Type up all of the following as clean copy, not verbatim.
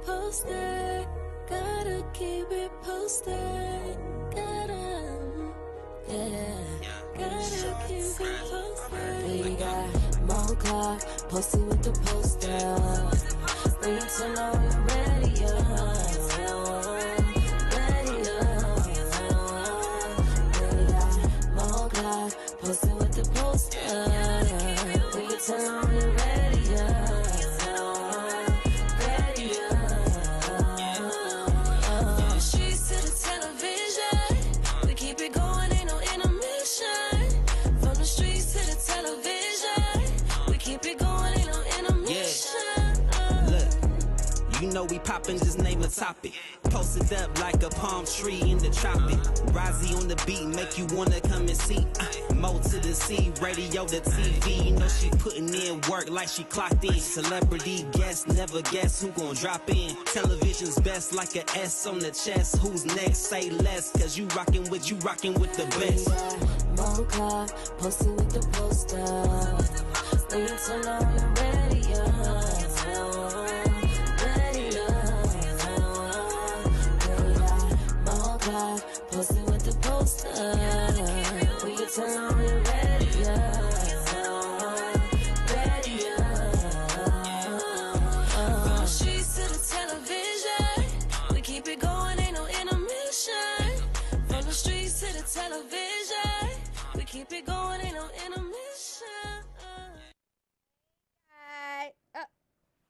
posted. Gotta keep it posted. Gotta keep it posted. We got more clock, posted with the poster. Bring it to on the radio. We got more clock, posted with the poster. Bring it to on the radio. You know we poppin', just name a topic. Posted up like a palm tree in the tropic. Rozzy on the beat, make you wanna come and see. Mo to the C, radio to TV. You know she putting in work like she clocked in. Celebrity guest, never guess who gon' drop in. Television's best like a S on the chest. Who's next? Say less, cause you rockin' with the best. Mo clock, posted with the poster. Bring it to on the radio. Posted with the poster. We can turn on the radio. From the streets to the television, we keep it going, ain't no intermission. From the streets to the television, we keep it going, ain't no intermission.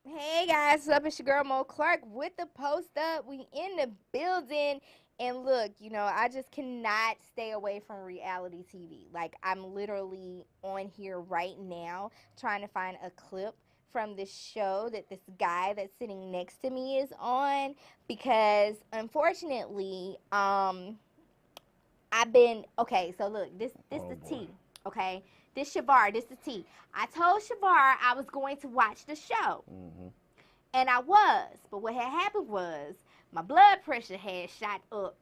Hey guys, what's up? It's your girl Mo Clark with the Post Up. We in the building. And look, you know, I just cannot stay away from reality TV. Like, I'm literally on here right now trying to find a clip from this show that this guy that's sitting next to me is on, because unfortunately, okay, so look, this the tea, okay? This Shavar, this the tea. I told Shavar I was going to watch the show. And I was, but what had happened was, my blood pressure had shot up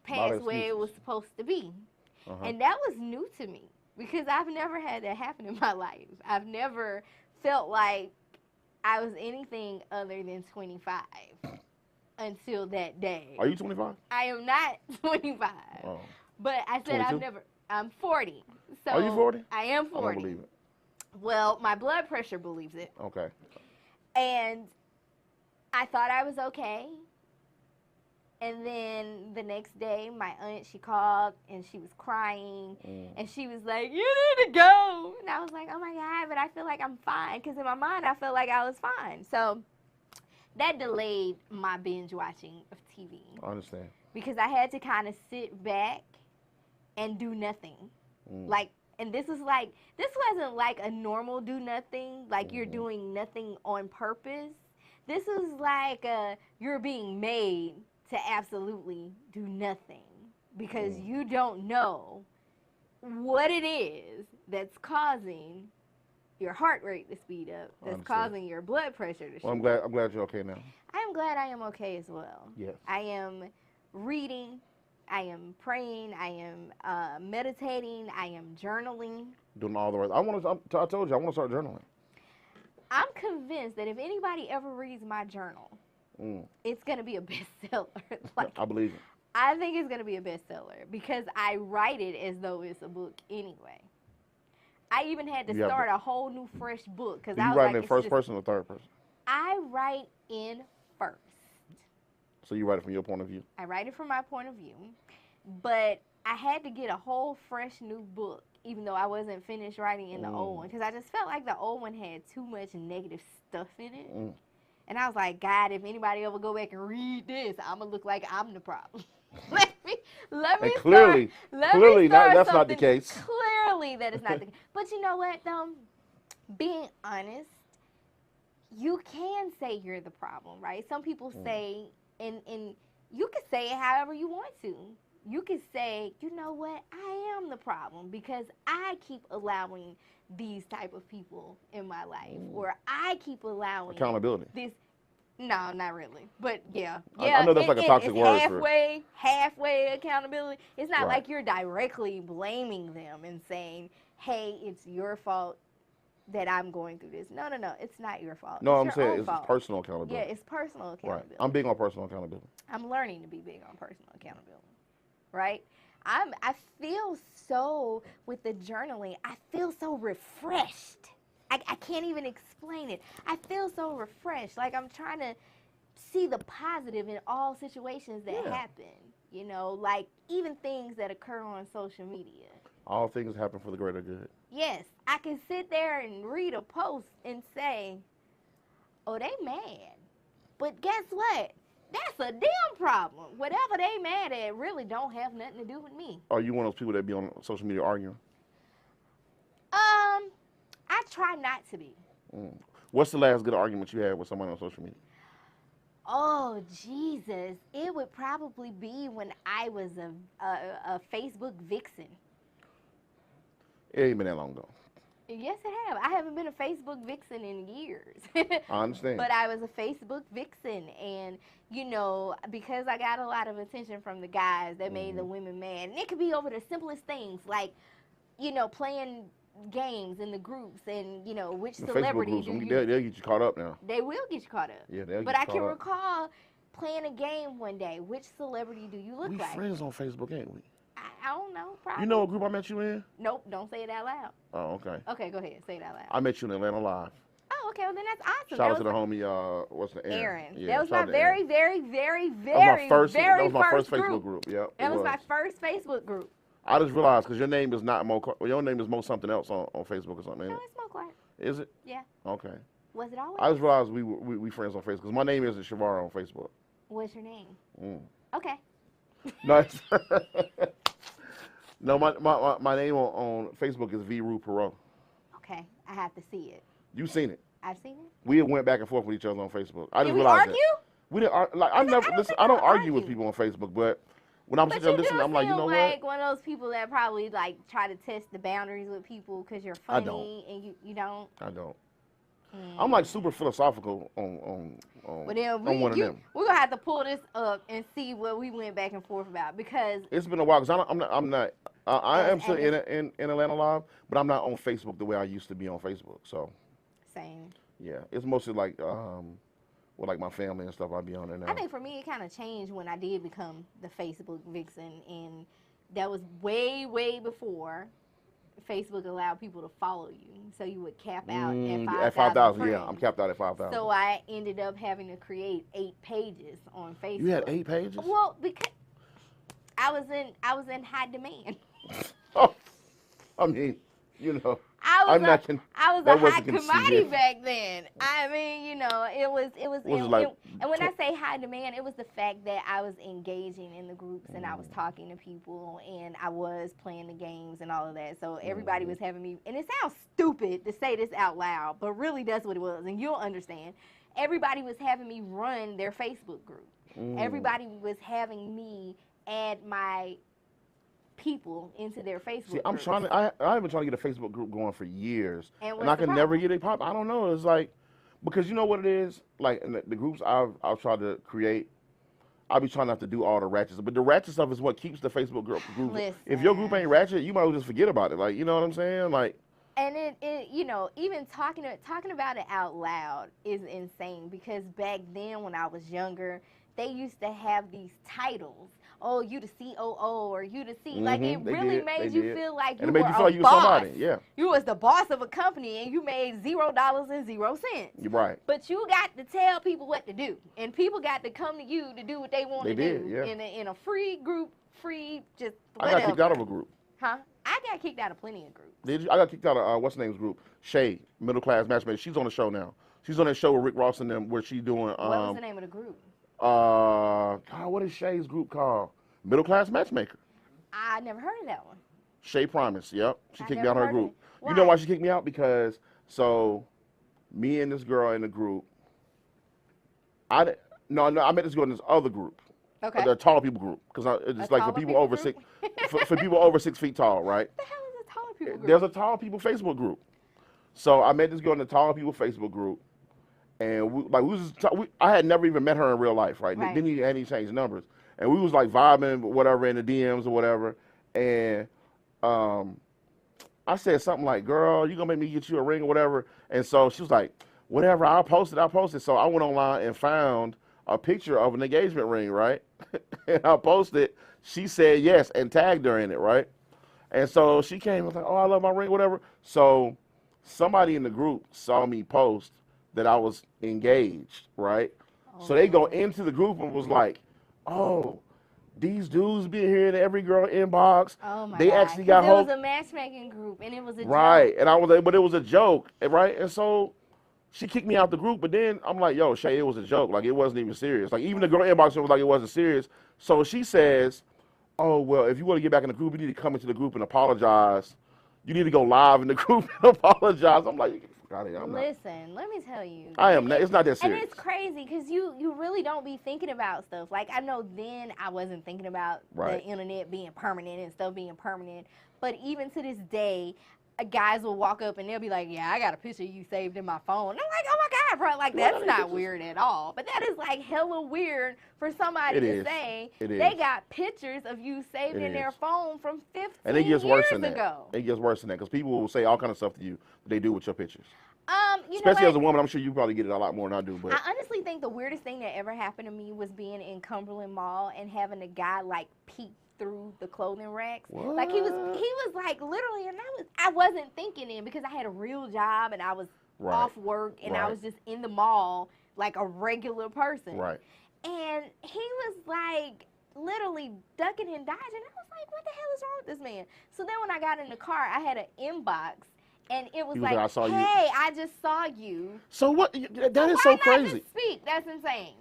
past where it was supposed to be. And that was new to me because I've never had that happen in my life. I've never felt like I was anything other than 25 until that day. Are you 25? I am not 25. Oh. But I said 22? I'm 40. So Are you 40? I am 40. I don't believe it. Well, my blood pressure believes it. Okay. And I thought I was okay. And then the next day, my aunt, she called, and she was crying, and she was like, you need to go. And I was like, oh, my God, but I feel like I'm fine, because in my mind, I felt like I was fine. So that delayed my binge watching of TV. I understand. Because I had to kind of sit back and do nothing. Like, and this wasn't like a normal do nothing, like you're doing nothing on purpose. This was like you're being made to absolutely do nothing because you don't know what it is that's causing your heart rate to speed up, that's causing your blood pressure to shoot up. I'm glad you're okay now. I am glad I am okay as well. Yes. I am reading, I am praying, I am meditating, I am journaling. Doing all the right. I told you, I want to start journaling. I'm convinced that if anybody ever reads my journal, it's going to be a bestseller. Like, I believe it. I think it's going to be a bestseller because I write it as though it's a book anyway. I even had to start a whole new fresh book because I was writing like, in first person or third person? I write in first. So you write it from your point of view? I write it from my point of view, but I had to get a whole fresh new book, even though I wasn't finished writing in the old one, because I just felt like the old one had too much negative stuff in it. And I was like, God, if anybody ever go back and read this, I'm going to look like I'm the problem. let me clearly, that's not the case. Clearly that is not the case. But you know what, though? Being honest, you can say you're the problem, right? Some people say, and you can say it however you want to. You could say, you know what, I am the problem because I keep allowing these type of people in my life, or I keep allowing accountability. This, no, not really, but yeah. I know that's like a toxic word halfway accountability. It's not like you're directly blaming them and saying, hey, it's your fault that I'm going through this. No, it's not your fault. No, It's I'm your saying own it's fault. personal accountability. Yeah, it's personal accountability. Right. I'm big on personal accountability. I'm learning to be big on personal accountability, right? I feel so, with the journaling, I feel so refreshed. I can't even explain it. I feel so refreshed. Like I'm trying to see the positive in all situations that happen. You know, like even things that occur on social media. All things happen for the greater good. Yes, I can sit there and read a post and say, oh, they mad. But guess what? That's a damn problem. Whatever they mad at really don't have nothing to do with me. Are you one of those people that be on social media arguing? I try not to be. What's the last good argument you had with someone on social media? Oh, Jesus. It would probably be when I was a Facebook vixen. It ain't been that long though. Yes, it have. I haven't been a Facebook vixen in years. I understand. But I was a Facebook vixen, and you know, because I got a lot of attention from the guys, that made the women mad. And it could be over the simplest things, like, you know, playing games in the groups, and you know, which the celebrity Facebook do groups, you? they'll get you caught up now. They will get you caught up. Yeah, they'll But get I you can caught up. recall playing a game one day. Which celebrity do you look We like? friends on Facebook, ain't we? I don't know. Probably. You know what group I met you in? Nope. Don't say it out loud. Oh, okay. Okay, go ahead. Say it out loud. I met you in Atlanta Live. Oh, okay. Well, then that's awesome. Shout out to the homie, what's the Aaron. Yeah, That was shout my out to very, Aaron. very, very, That very, was very my first group. Facebook group. Yep. That it was my first Facebook group. I just realized because your name is not Mo. Your name is Mo something else on Facebook or something. Ain't No, it? it's Mo Clark. Is it? Yeah. Okay. Was it always? I just realized we friends on Facebook because my name isn't Shavara on Facebook. What's your name? Mm. Okay. No, no, my name on Facebook is Viru Perot. Okay. I have to see it. You seen it? I've seen it. We went back and forth with each other on Facebook. I Did just we realized argue? that. We didn't like. I never. don't Listen, think I don't I argue with argued. people on Facebook, but when I'm But sitting there you do listening, I'm like, you seem know like what? one of those people that probably like try to test the boundaries with people because you're I funny don't. and you don't. I don't. I'm like super philosophical on Well, then on one of them. we're gonna have to pull this up and see what we went back and forth about because It's been a while because I'm not. I am still And in Atlanta Live, but I'm not on Facebook the way I used to be on Facebook. So same. yeah, it's mostly like with like my family and stuff. I'll be on there now. I think for me it kind of changed when I did become the Facebook vixen, and that was way before Facebook allowed people to follow you, so you would cap out at 5,000. Yeah, I'm capped out at 5,000. So I ended up having to create 8 pages on Facebook. You had 8 pages? Well, because I was in high demand. Oh, I mean, you know, I was a that hot wasn't commodity conceited. back then. I mean, you know, it was and when I say high demand, it was the fact that I was engaging in the groups and I was talking to people and I was playing the games and all of that. So everybody was having me, and it sounds stupid to say this out loud, but really that's what it was, and you'll understand. Everybody was having me run their Facebook group. Everybody was having me add my people into their Facebook See, I'm groups. trying to. I've been trying to get a Facebook group going for years, And and what's I the can never problem? get it pop. I don't know. It's like because you know what it is. Like in the groups I've tried to create, I'll be trying not to do all the ratchet stuff, but the ratchet stuff is what keeps the Facebook group. If your group ain't ratchet, you might as well just forget about it. Like you know what I'm saying? Like. And it you know, even talking about it out loud is insane because back then when I was younger, they used to have these titles. Oh, you the COO or you the C. Like it They really did, made they you did. feel like And you it made were you feel a like you was boss. somebody, yeah. You was the boss of a company and you made $0.0. You're right. But you got to tell people what to do, and people got to come to you to do what they want They to did, do yeah. in a free group, free just I whatever. got kicked out of a group. Huh? I got kicked out of plenty of groups. Did you? I got kicked out of what's her name's group? Shay, Middle Class Matchmaker. She's on the show now. She's on that show with Rick Ross and them where she doing. What was the name of the group? God, what is Shay's group called? Middle Class Matchmaker. I never heard of that one. Shay Promise. Yep. She I kicked me never out of her heard of group. it. You know Why? why she kicked me out? Because me and this girl in the group. I met this girl in this other group. Okay. The taller people group, because it's A like for taller people people over group? 6, for people over 6 feet tall, right? What the hell is a taller people group? There's a tall people Facebook group. So I met this girl in the tall people Facebook group, and I had never even met her in real life, right? Right. Didn't even had any change numbers, and we was like vibing, whatever, in the DMs or whatever, and I said something like, girl, you gonna make me get you a ring or whatever. And so she was like, whatever, I'll post it. So I went online and found a picture of an engagement ring, right? And I posted, she said yes and tagged her in it, right? And so she came and was like, oh, I love my ring, whatever. So somebody in the group saw me post that I was engaged, right? Oh. So they go into the group and was like, oh, these dudes be here in every girl inbox. Oh my they God. Actually got it was a matchmaking group and it was a joke. Right. And I was like, but it was a joke, right? And so she kicked me out the group, but then I'm like, yo, Shay, it was a joke. Like, it wasn't even serious. Like, even the girl inbox was like, it wasn't serious. So she says, oh, well, if you want to get back in the group, you need to come into the group and apologize. You need to go live in the group and apologize. I'm like, listen, let me tell you. I am not. It's not that serious. And it's crazy because you really don't be thinking about stuff. Like, I know then I wasn't thinking about the internet being permanent and stuff being permanent. But even to this day, guys will walk up and they'll be like, yeah, I got a picture you saved in my phone. And I'm like, oh my God, bro. Like, that's not weird at all. But that is like hella weird for somebody to say they got pictures of you saved in their phone from 15 and it gets years worse than ago. It gets worse than that because people will say all kind of stuff to you that they do with your pictures. Especially as a woman, I'm sure you probably get it a lot more than I do. But I honestly think the weirdest thing that ever happened to me was being in Cumberland Mall and having a guy like peek through the clothing racks. What? Like he was like literally, and I wasn't thinking it because I had a real job and I was off work and I was just in the mall like a regular person. Right. And he was like literally ducking and dodging. I was like, what the hell is wrong with this man? So then when I got in the car, I had an inbox. And it was like, hey, I just saw you. So what? That is so crazy. Why not just speak? That's insane.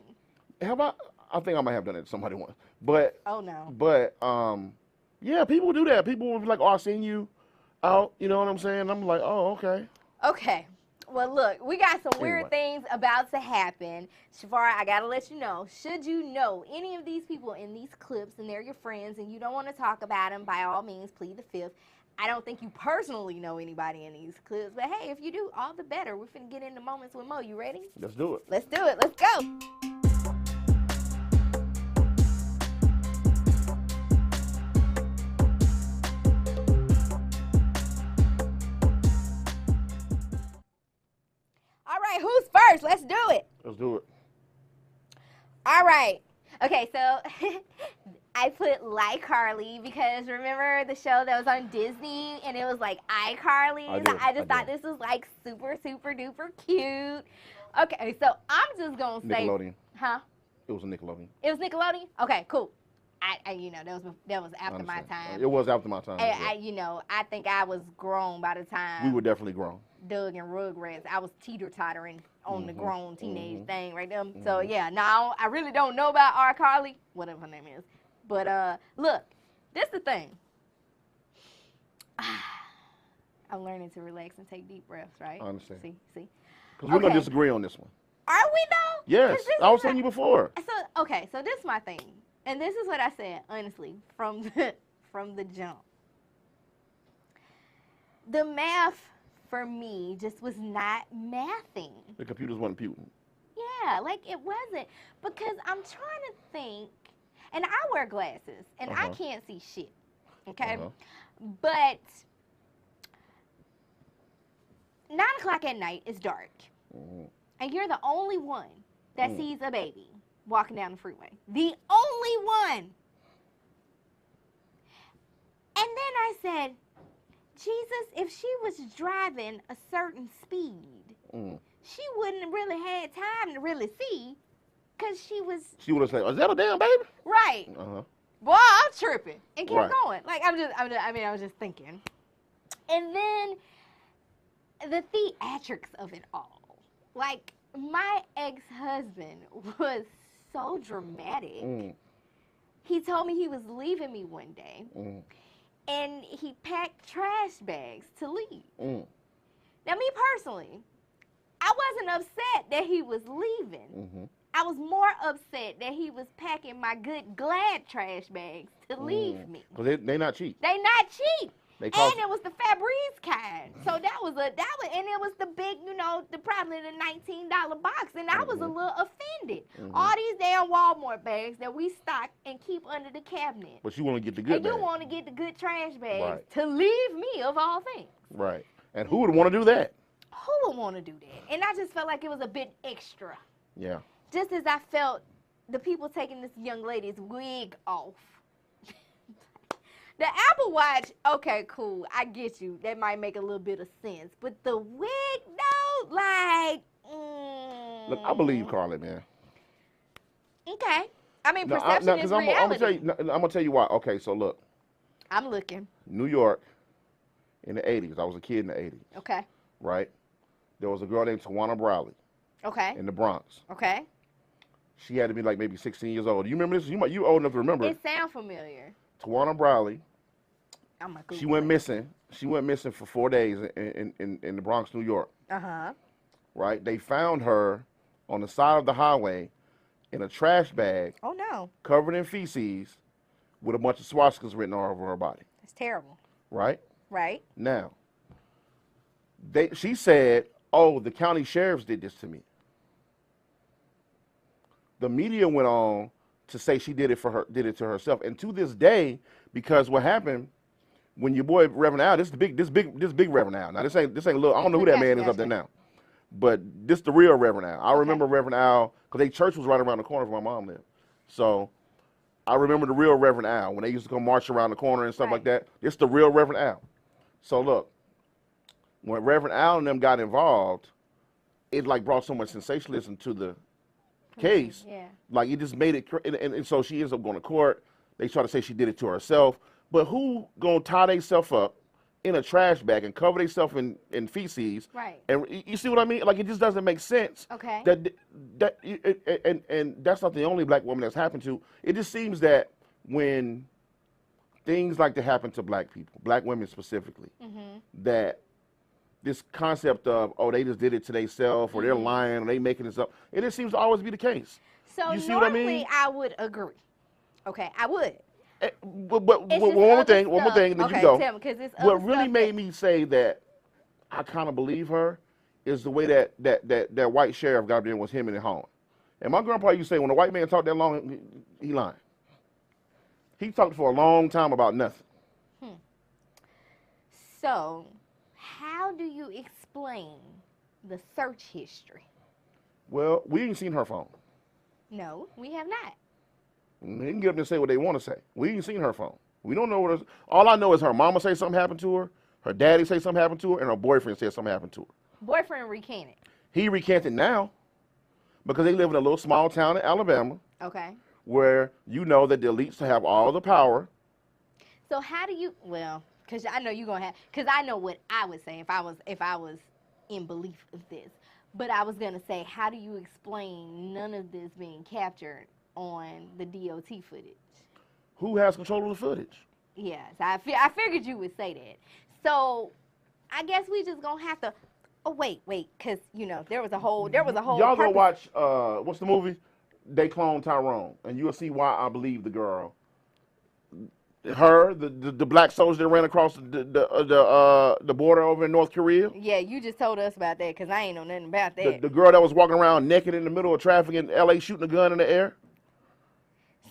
How about? I think I might have done it to somebody once. But oh no. But yeah, people do that. People will be like, oh, I seen you out. You know what I'm saying? I'm like, oh, okay. Okay. Well, look, we got some weird things about to happen. Shavar, I gotta let you know. Should you know any of these people in these clips and they're your friends and you don't want to talk about them, by all means, plead the fifth. I don't think you personally know anybody in these clips, but hey, if you do, all the better. We're finna get into Moments with Mo. You ready? Let's do it. Let's do it. Let's go. All right, who's first? Let's do it. Let's do it. All right. Okay, so I put Like Carly because remember the show that was on Disney and it was like iCarly? I just thought this was like super, super duper cute. Okay, so I'm just going to say. Nickelodeon. Huh? It was a Nickelodeon. It was Nickelodeon? Okay, cool. I you know, that was after my time. It was after my time. I think I was grown by the time. We were definitely grown. Doug and Rugrats. I was teeter-tottering on the grown teenage thing right there. So yeah, now I really don't know about R. Carly, whatever her name is. But look, this is the thing. I'm learning to relax and take deep breaths, right? I understand. See? Because we're going to disagree on this one. Are we though? Yes, I was telling you before. So this is my thing. And this is what I said, honestly, from the jump. The math for me just was not mathing. The computers weren't puting. Yeah, like it wasn't. Because I'm trying to think, and I wear glasses, and I can't see shit, okay? But 9 o'clock at night is dark, and you're the only one that sees a baby walking down the freeway. The only one. And then I said, Jesus, if she was driving a certain speed, she wouldn't really had time to really see, because she would have said, is that a damn baby? Right. Boy, I'm tripping. And kept going. Like, I was just thinking. And then the theatrics of it all. Like, my ex-husband was so dramatic. He told me he was leaving me one day, and he packed trash bags to leave. Now, me personally, I wasn't upset that he was leaving. I was more upset that he was packing my good Glad trash bags to leave me. Because they're not cheap. They not cheap. They cost. And it was the Febreze kind. So and it was the big, probably the $19 box. And I was a little offended. All these damn Walmart bags that we stock and keep under the cabinet. But you want to get the good bags. And you want to get the good trash bags to leave me, of all things. Right. And who would want to do that? Who would want to do that? And I just felt like it was a bit extra. Yeah. Just as I felt the people taking this young lady's wig off. The Apple Watch, okay, cool. I get you. That might make a little bit of sense. But the wig, though, like... Look, I believe Carly, man. Okay. I mean, perception is reality. I'm going to tell you why. Okay, so look. I'm looking. New York in the 80s. I was a kid in the 80s. Okay. Right? There was a girl named Tawana Brawley. Okay. In the Bronx. Okay. She had to be like maybe 16 years old. Do you remember this? You old enough to remember. It sounds familiar. Tawana Brawley. She went missing. She went missing for 4 days in the Bronx, New York. Uh-huh. Right? They found her on the side of the highway in a trash bag. Oh, no. Covered in feces with a bunch of swastikas written all over her body. That's terrible. Right? Right. Now, she said, oh, the county sheriffs did this to me. The media went on to say she did it to herself. And to this day, because what happened when your boy Reverend Al, this big Reverend Al. Now this ain't little. I don't know who that man is up there now, but this the real Reverend Al. I remember Reverend Al because their church was right around the corner where my mom lived. So I remember the real Reverend Al when they used to come march around the corner and stuff like that. It's the real Reverend Al. So look, when Reverend Al and them got involved, it like brought so much sensationalism to the case. Yeah. Like it just made it, and so she ends up going to court. They try to say she did it to herself. But who gonna tie themselves up in a trash bag and cover themselves in feces? Right. And you see what I mean? Like it just doesn't make sense. Okay. And that's not the only black woman that's happened to. It just seems that when things like that happen to black people, black women specifically, that this concept of, oh, they just did it to themselves or they're lying or they making this up, it just seems to always be the case. So you see normally what I mean? I would agree. Okay, I would. But one more thing, and then you go. Tell me, 'cause it's what really made me say that I kind of believe her is the way that white sheriff got up there and was him and home. And my grandpa used to say, when a white man talked that long, he lying. He talked for a long time about nothing. So, how do you explain the search history? Well, we ain't seen her phone. No, we have not. They can get up and say what they want to say. We ain't seen her phone. We don't know what. All I know is her mama say something happened to her daddy say something happened to her, and her boyfriend said something happened to her. Boyfriend recanted. He recanted now because they live in a little small town in Alabama. Okay. Where you know that the elites have all the power. So how do you? Well, because I know you're gonna have. Because I know what I would say if I was in belief of this. But I was gonna say, how do you explain none of this being captured on the DOT footage? Who has control of the footage? Yes, I figured you would say that. So I guess we just gonna have to. Oh wait, because there was a whole. Y'all go watch what's the movie? They Clone Tyrone, and you'll see why I believe the girl. Her, the black soldier that ran across the border over in North Korea. Yeah, you just told us about that because I ain't know nothing about that. The girl that was walking around naked in the middle of traffic in L.A. shooting a gun in the air.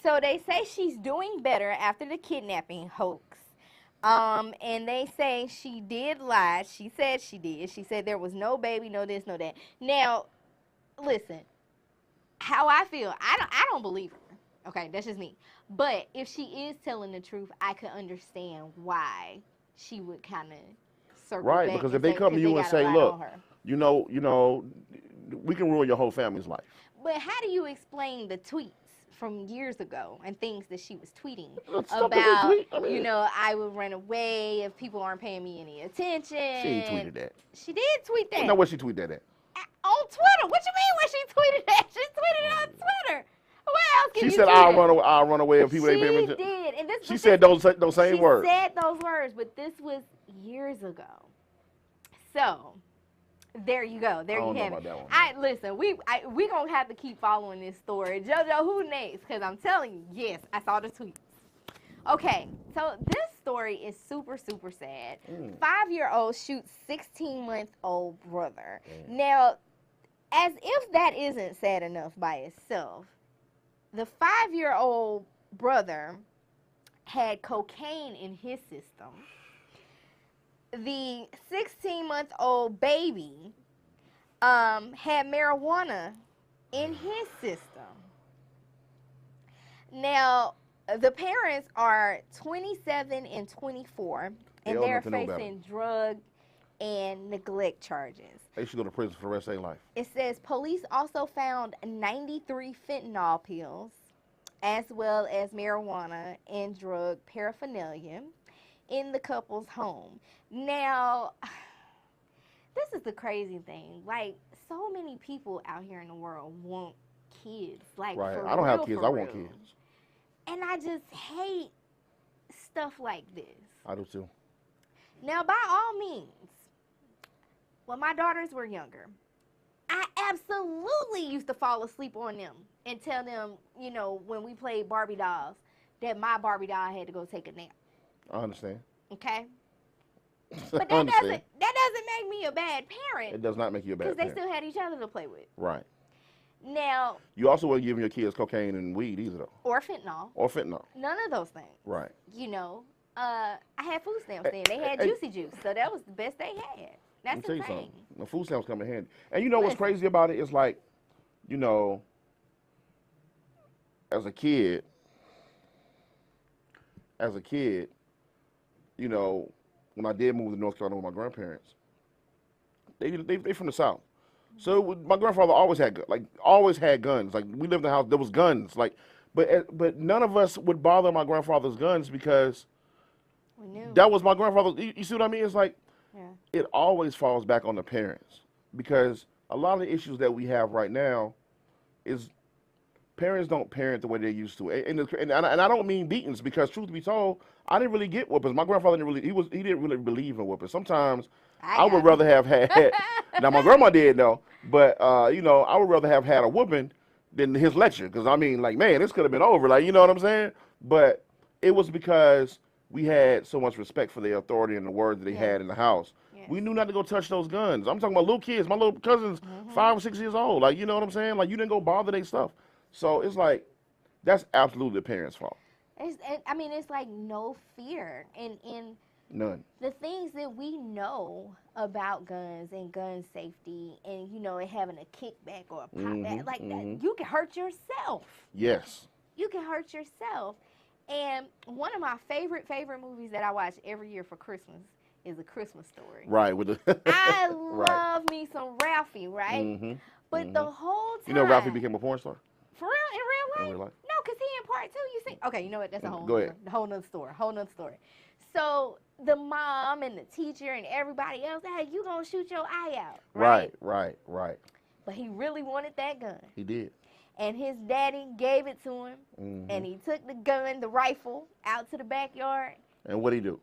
So they say she's doing better after the kidnapping hoax. And they say she did lie. She said she did. She said there was no baby, no this, no that. Now, listen, how I feel, I don't believe her. Okay, that's just me. But if she is telling the truth, I could understand why she would kind of circle back. Right, because if they come to you and say, look, you know, we can ruin your whole family's life. But how do you explain the tweets from years ago and things that she was tweeting about, I would run away if people aren't paying me any attention? She ain't tweeted that. She did tweet that. Now, where she tweeted that at? On Twitter. What you mean where she tweeted that? She tweeted it on Twitter. Where else can she said, I'll run away if people ain't paying me attention. She did. And she said those same words. She said those words, but this was years ago. So, there you go. There you have it. Listen, we gonna have to keep following this story. JoJo, who next? Because I'm telling you, yes, I saw the tweets. Okay, so this story is super, super sad. 5-year-old shoots 16-month-old brother. Now, as if that isn't sad enough by itself, the 5-year-old brother had cocaine in his system. The 16-month-old baby had marijuana in his system. Now, the parents are 27 and 24, and they're facing drug and neglect charges. They should go to prison for the rest of their life. It says police also found 93 fentanyl pills, as well as marijuana and drug paraphernalia in the couple's home. Now, this is the crazy thing. Like, so many people out here in the world want kids. Like, right. For I don't real, have kids. for I real. want kids. And I just hate stuff like this. I do too. Now, by all means, when my daughters were younger, I absolutely used to fall asleep on them and tell them, you know, when we played Barbie dolls, that my Barbie doll had to go take a nap. I understand. Okay? But that doesn't make me a bad parent. It does not make you a bad parent. Because they still had each other to play with. Right. Now, you also wouldn't give your kids cocaine and weed either, though. Or fentanyl. Or fentanyl. None of those things. Right. You know, I had food stamps then. They had Juicy Juice, so that was the best they had. That's the thing. The food stamps come in handy. And you know what's crazy about it? It's like, you know, as a kid, you know, when I did move to North Carolina with my grandparents, they from the South. So my grandfather always had guns. Like, we lived in a house, there was guns. Like, but none of us would bother my grandfather's guns because we knew. That was my grandfather. You see what I mean? It's like, it always falls back on the parents, because a lot of the issues that we have right now is parents don't parent the way they used to. And I don't mean beatings, because truth be told, I didn't really get whoopings. My grandfather didn't really believe in whoopings. Sometimes I would rather have had, now my grandma did though, but you know, I would rather have had a whooping than his lecture, because I mean, like, man, this could have been over, like, you know what I'm saying? But it was because we had so much respect for the authority and the word that they had in the house. We knew not to go touch those guns. I'm talking about little kids. My little cousin's 5 or 6 years old. Like, you know what I'm saying? Like, you didn't go bother their stuff. So it's like, that's absolutely the parents' fault. It's like no fear. And none. The things that we know about guns and gun safety and, you know, and having a kickback or a pop back, like that, you can hurt yourself. Yes. You can hurt yourself. And one of my favorite movies that I watch every year for Christmas is A Christmas Story. Right. I love me some Ralphie, right? But the whole time. You know Ralphie became a porn star? For real? In real life? In real life. No, because he in part 2, you see. Okay, you know what? That's a whole nother story. So the mom and the teacher and everybody else, hey, you gonna shoot your eye out, right? Right. But he really wanted that gun. He did. And his daddy gave it to him, and he took the gun, the rifle, out to the backyard. And what'd he do?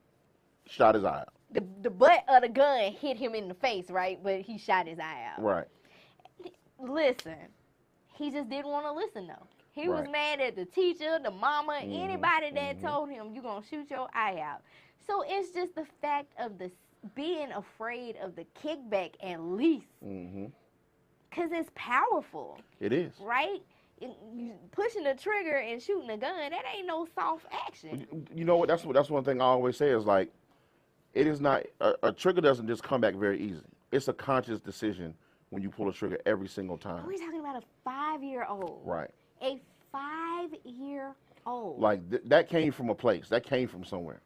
Shot his eye out. The butt of the gun hit him in the face, right? But he shot his eye out. Right. Listen, he just didn't want to listen, though. He was mad at the teacher, the mama, anybody that told him, you're going to shoot your eye out. So it's just the fact of being afraid of the kickback at least. Because it's powerful. It is. Right? Pushing the trigger and shooting a gun, that ain't no soft action. You know what? That's one thing I always say is, like, it is not, a trigger doesn't just come back very easy. It's a conscious decision when you pull a trigger every single time. We're talking about a 5-year-old. Right. A 5-year-old. Like, that came from a place. That came from somewhere.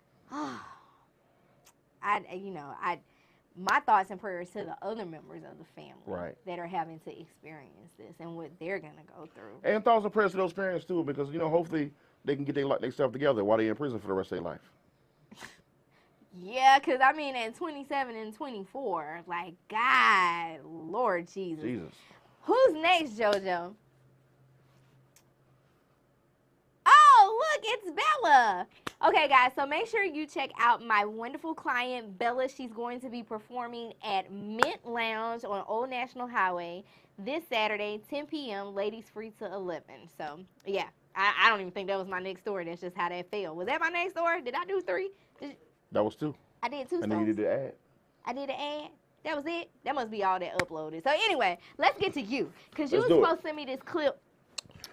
My thoughts and prayers to the other members of the family that are having to experience this and what they're going to go through. And thoughts and prayers to those parents, too, because, you know, hopefully they can get their stuff together while they're in prison for the rest of their life. Yeah, because, I mean, at 27 and 24, like, God, Lord Jesus. Who's next, JoJo? Oh, look, it's Bella. Okay, guys, so make sure you check out my wonderful client, Bella. She's going to be performing at Mint Lounge on Old National Highway this Saturday, 10 p.m., ladies free to 11. So, yeah, I don't even think that was my next story. That's just how that fell. Was that my next story? Did I do 3? That was 2. I did 2 And songs. then you did the ad. I did an ad. That was it. That must be all that uploaded. So anyway, let's get to you, cause you Let's was do it. supposed to send me this clip,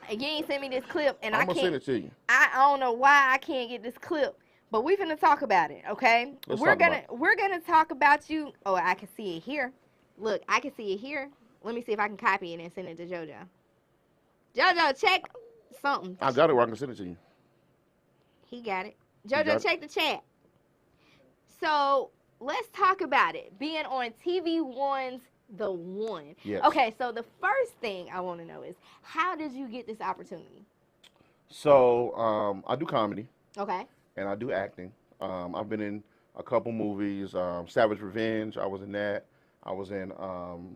and you ain't sent me this clip, and I I'm can't. gonna send it to you. I don't know why I can't get this clip, but we finna talk about it, okay? We're gonna talk about you. Oh, I can see it here. Look, I can see it here. Let me see if I can copy it and send it to JoJo. JoJo, check something. I got it where I can send it to you. He got it. got JoJo, it? check the chat. So let's talk about it. Being on TV One's The One. Yes. Okay, so the first thing I want to know is, how did you get this opportunity? So I do comedy Okay. and I do acting. I've been in a couple movies. Savage Revenge, I was in that. I was in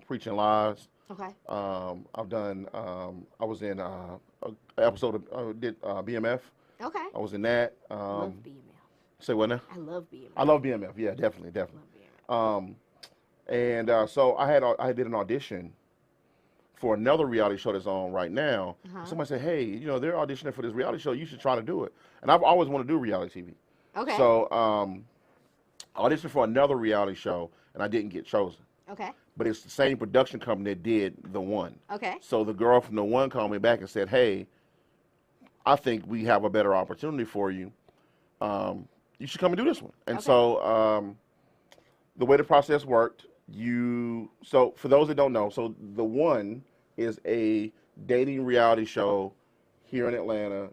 Preaching Lies. Okay. I've done. I was in an episode of did BMF. Okay. I was in that. Love BMF. Say what now? I love BMF. I love BMF. Yeah, definitely. Love BMF. And so I did an audition for another reality show that's on right now. Somebody said, "Hey, they're auditioning for this reality show. You should try to do it." And I've always wanted to do reality TV. Okay. So I auditioned for another reality show, and I didn't get chosen. Okay. But it's the same production company that did The One. Okay. So the girl from The One called me back and said, "Hey, I think we have a better opportunity for you. You should come and do this one." And so the way the process worked, so for those that don't know, so The One is a dating reality show here in Atlanta,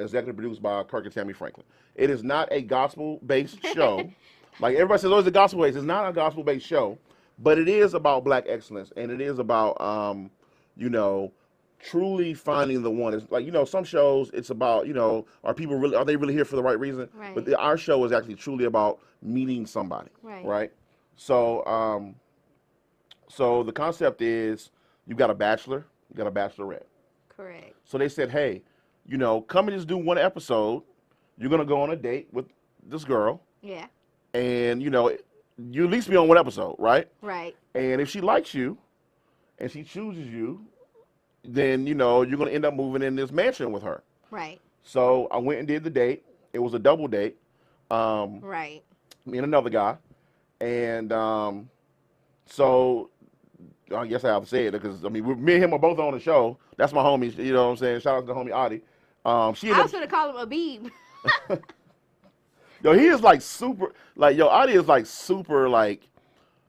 executive produced by Kirk and Tammy Franklin. It is not a gospel-based show. Like everybody says, oh, it's a gospel-based. It's not a gospel-based show, but it is about black excellence, and it is about, truly finding the one. It's like, some shows, it's about, are they really here for the right reason? Right. But our show is actually truly about meeting somebody. Right? So, so the concept is you got a bachelor, you got a bachelorette. Correct. So they said, hey, come and just do one episode. You're going to go on a date with this girl. Yeah. And, you at least be on one episode, right? Right. And if she likes you and she chooses you, then, you're going to end up moving in this mansion with her. Right. So I went and did the date. It was a double date. Right. Me and another guy. And so I guess I have to say it because, me and him are both on the show. That's my homie, you know what I'm saying? Shout out to the homie Adi. I was going to call him Abib. Yo, he is like super, Adi is like super,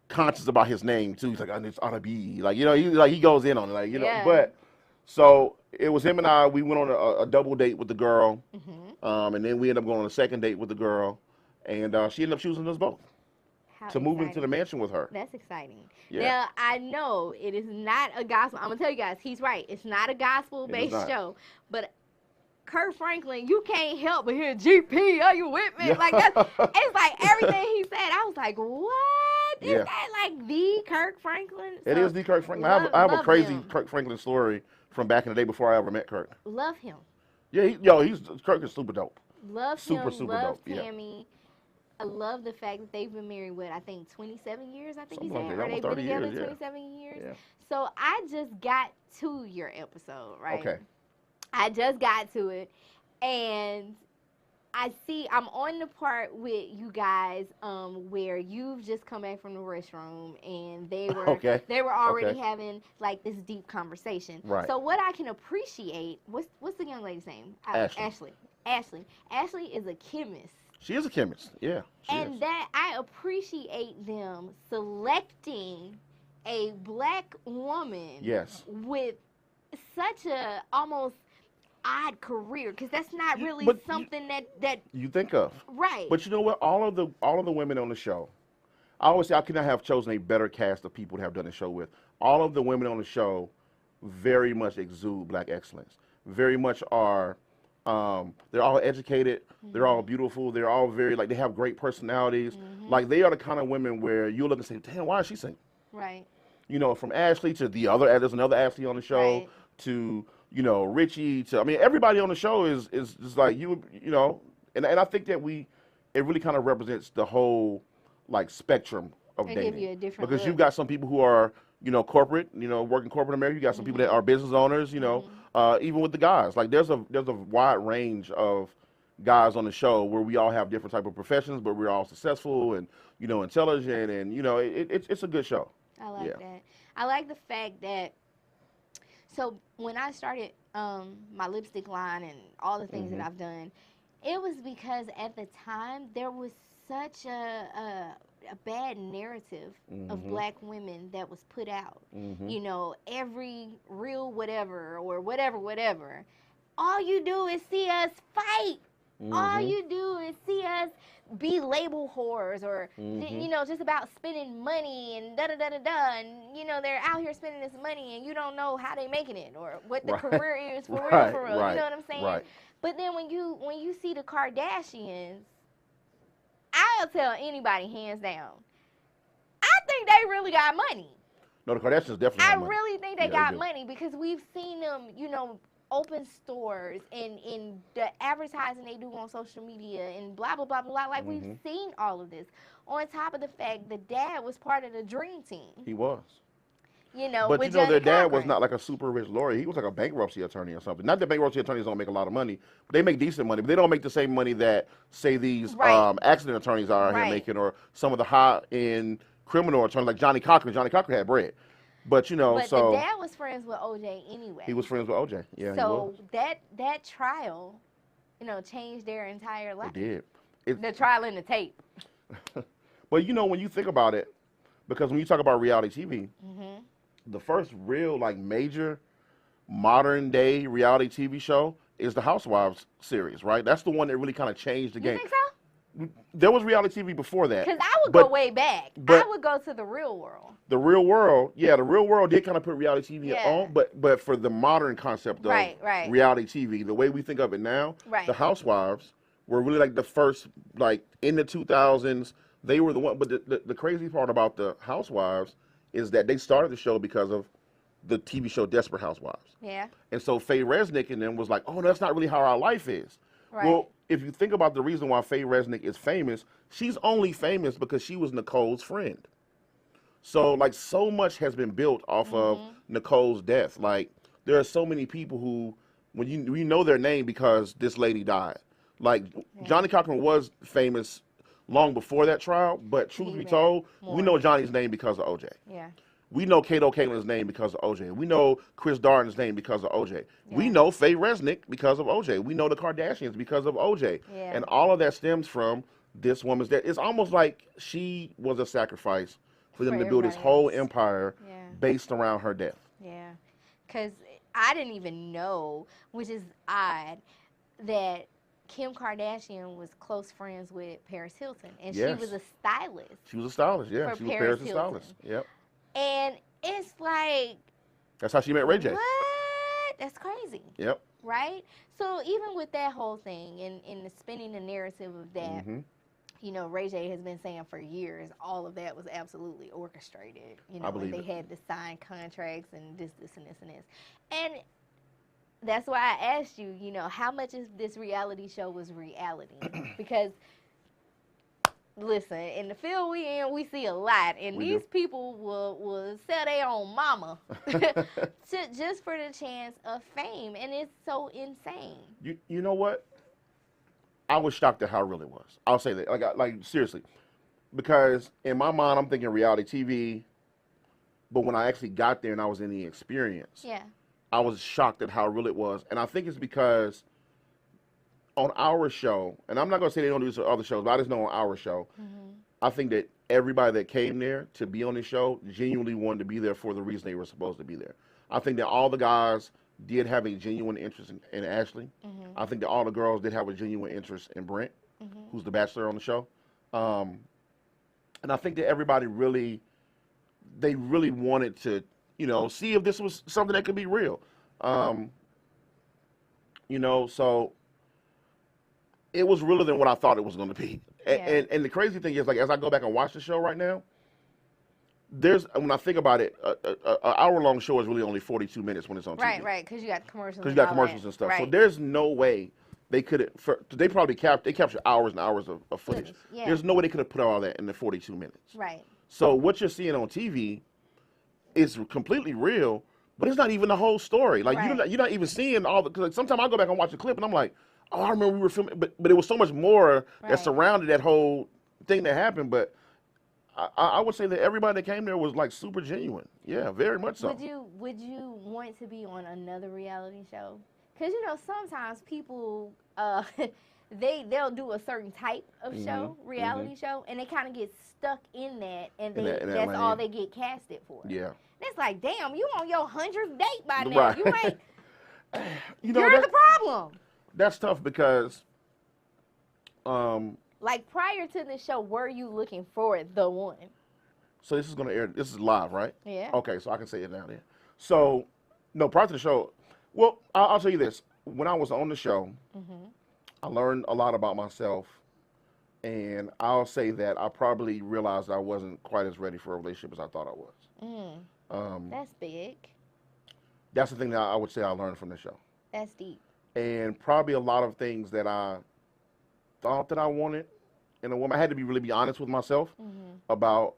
conscious about his name too. He's like, it's Adi. He goes in on it, Yeah. But so it was him and I. We went on a double date with the girl, and then we ended up going on a second date with the girl, and she ended up choosing us both to move into the mansion with her. That's exciting. Yeah. Now, I know it is not a gospel. I'm going to tell you guys, he's right. It's not a gospel-based show. But Kurt Franklin, you can't help but hear GP, are you with me? Yeah. It's like everything he said. I was like, what? Is that like the Kirk Franklin? It is the Kirk Franklin. I have a crazy Kirk Franklin story from back in the day before I ever met Kirk. Love him. Yeah, Kirk is super dope. Love super, him. super love dope. Tammy. I love the fact that they've been married, I think 27 years, I think he Something said. like that. Or they've Almost been 30 together years, 27 years. Yeah. So I just got to your episode, right? Okay. I just got to it. And I'm on the part with you guys where you've just come back from the restroom and they were already having like this deep conversation. Right. So what I can appreciate, what's the young lady's name? Ashley. Ashley is a chemist. She is a chemist, yeah. And that I appreciate them selecting a black woman with such a almost odd career, because that's not really something that you think of. Right. But you know what? All of the women on the show, I always say I could not have chosen a better cast of people to have done the show with. All of the women on the show very much exude black excellence. Very much are. They're all educated. They're all beautiful. They're all very they have great personalities. Like they are the kind of women where you look and say, "Damn, why is she singing?" Right. From Ashley to there's another Ashley on the show to Richie to everybody on the show is just like and I think that it really kind of represents the whole spectrum of dating. Give you a different because look. you've got some people who are corporate, working corporate America. You got some people that are business owners, even with the guys. Like there's a wide range of guys on the show where we all have different type of professions, but we're all successful and, you know, intelligent, and, you know, it's a good show. I like that. I like the fact that, so when I started my lipstick line and all the things that I've done, it was because at the time there was such a bad narrative of black women that was put out. You know, every real whatever or whatever. All you do is see us fight. All you do is see us be label whores, or you know, just about spending money and da da da da da, and you know, they're out here spending this money and you don't know how they making it or what the career is for real, for real. You know what I'm saying? But then when you see the Kardashians, I'll tell anybody hands down, I think they really got money. No, the Kardashians definitely I have money. really think they got money, because we've seen them, you know, open stores and in the advertising they do on social media and blah blah blah blah. Like we've seen all of this. On top of the fact the dad was part of the dream team. He was. You know, but with you know, their dad was Cochran. not like a super rich lawyer. He was like a bankruptcy attorney or something. Not that bankruptcy attorneys don't make a lot of money, but they make decent money. But they don't make the same money that, say, these accident attorneys are here making, or some of the high-end criminal attorneys like Johnny Cochran. Johnny Cochran had bread. But, you know, but so... the dad was friends with OJ anyway. He was friends with OJ, yeah. So that trial, you know, changed their entire life. It did. The trial and the tape. But, you know, when you think about it, because when you talk about reality TV, the first real, like, major modern-day reality TV show is the Housewives series, right? That's the one that really kind of changed the game. You think so? There was reality TV before that. Because I would go way back. I would go to The Real World. The Real World, yeah, The Real World did kind of put reality TV on, but for the modern concept of reality TV, the way we think of it now, the Housewives were really like the first, like in the 2000s, they were the one. But the crazy part about the Housewives is that they started the show because of the TV show Desperate Housewives. Yeah. And so Faye Resnick and them was like, oh, that's not really how our life is. Right. Well, if you think about the reason why Faye Resnick is famous, she's only famous because she was Nicole's friend. So, like, so much has been built off of Nicole's death. Like, there are so many people who, when you know their name because this lady died. Like, Johnny Cochran was famous long before that trial, but truth be told, we know Johnny's name because of OJ. Yeah. We know Kato Kaelin's name because of OJ. We know Chris Darden's name because of OJ. Yeah. We know Faye Resnick because of OJ. We know the Kardashians because of OJ. Yeah. And all of that stems from this woman's death. It's almost like she was a sacrifice for them to build this whole empire based around her death. Yeah. Because I didn't even know, which is odd, that Kim Kardashian was close friends with Paris Hilton. And she was a stylist. She was a stylist, yeah. She was Paris' stylist. Yep. And it's like... That's how she met Ray J. What? That's crazy. Yep. Right? So even with that whole thing and the spinning the narrative of that, you know, Ray J has been saying for years, all of that was absolutely orchestrated. You know, and they had to sign contracts and this and this and this. And that's why I asked you, you know, how much of this reality show was reality? Because... listen, in the field we in, we see a lot, and these people will sell their own mama just for the chance of fame, and it's so insane. You know what? I was shocked at how real it was. I'll say that, like seriously, because in my mind I'm thinking reality TV, but when I actually got there and I was in the experience, I was shocked at how real it was, and I think it's because on our show, and I'm not going to say they don't do this on other shows, but I just know on our show, I think that everybody that came there to be on this show genuinely wanted to be there for the reason they were supposed to be there. I think that all the guys did have a genuine interest in Ashley. I think that all the girls did have a genuine interest in Brent, who's the bachelor on the show. And I think that everybody really wanted to, you know, see if this was something that could be real. You know, so... it was realer than what I thought it was going to be. And the crazy thing is, like, as I go back and watch the show right now, when I think about it, an hour-long show is really only 42 minutes when it's on TV. Right, because you got commercials. Because you got commercials and stuff. So there's no way they could have, they probably captured hours and hours of footage. There's no way they could have put all that in the 42 minutes. Right. So what you're seeing on TV is completely real, but it's not even the whole story. Like, you're not even seeing all the, because sometimes I go back and watch a clip and I'm like, oh, I remember we were filming, but it was so much more that surrounded that whole thing that happened. But I would say that everybody that came there was like super genuine. Yeah, very much so. Would you want to be on another reality show? Because sometimes people they'll do a certain type of show, reality show, and they kind of get stuck in that, and that's all they get casted for. Yeah. It's like, damn, you on your 100th date by now. You ain't. You're the problem. That's tough because, like prior to the show, were you looking for the one? So this is gonna air. This is live, right? Yeah. Okay, so I can say it now then. So, no, prior to the show, well, I'll tell you this. When I was on the show, I learned a lot about myself, and I'll say that I probably realized I wasn't quite as ready for a relationship as I thought I was. That's big. That's the thing that I would say I learned from the show. That's deep. And probably a lot of things that I thought that I wanted in a woman. I had to really be honest with myself about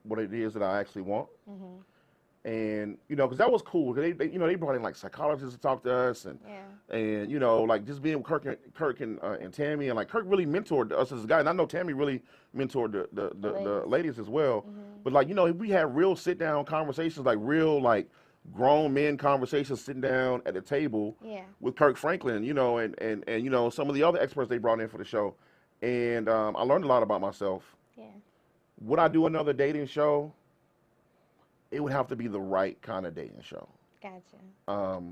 what it is that I actually want. And because that was cool. They brought in like psychologists to talk to us, and like just being with Kirk and Tammy, and like Kirk really mentored us as a guy, and I know Tammy really mentored the ladies as well. But like we had real sit down conversations, like real like grown men conversations, sitting down at the table with Kirk Franklin, and some of the other experts they brought in for the show, and I learned a lot about myself. Yeah. Would I do another dating show? It would have to be the right kind of dating show. Gotcha.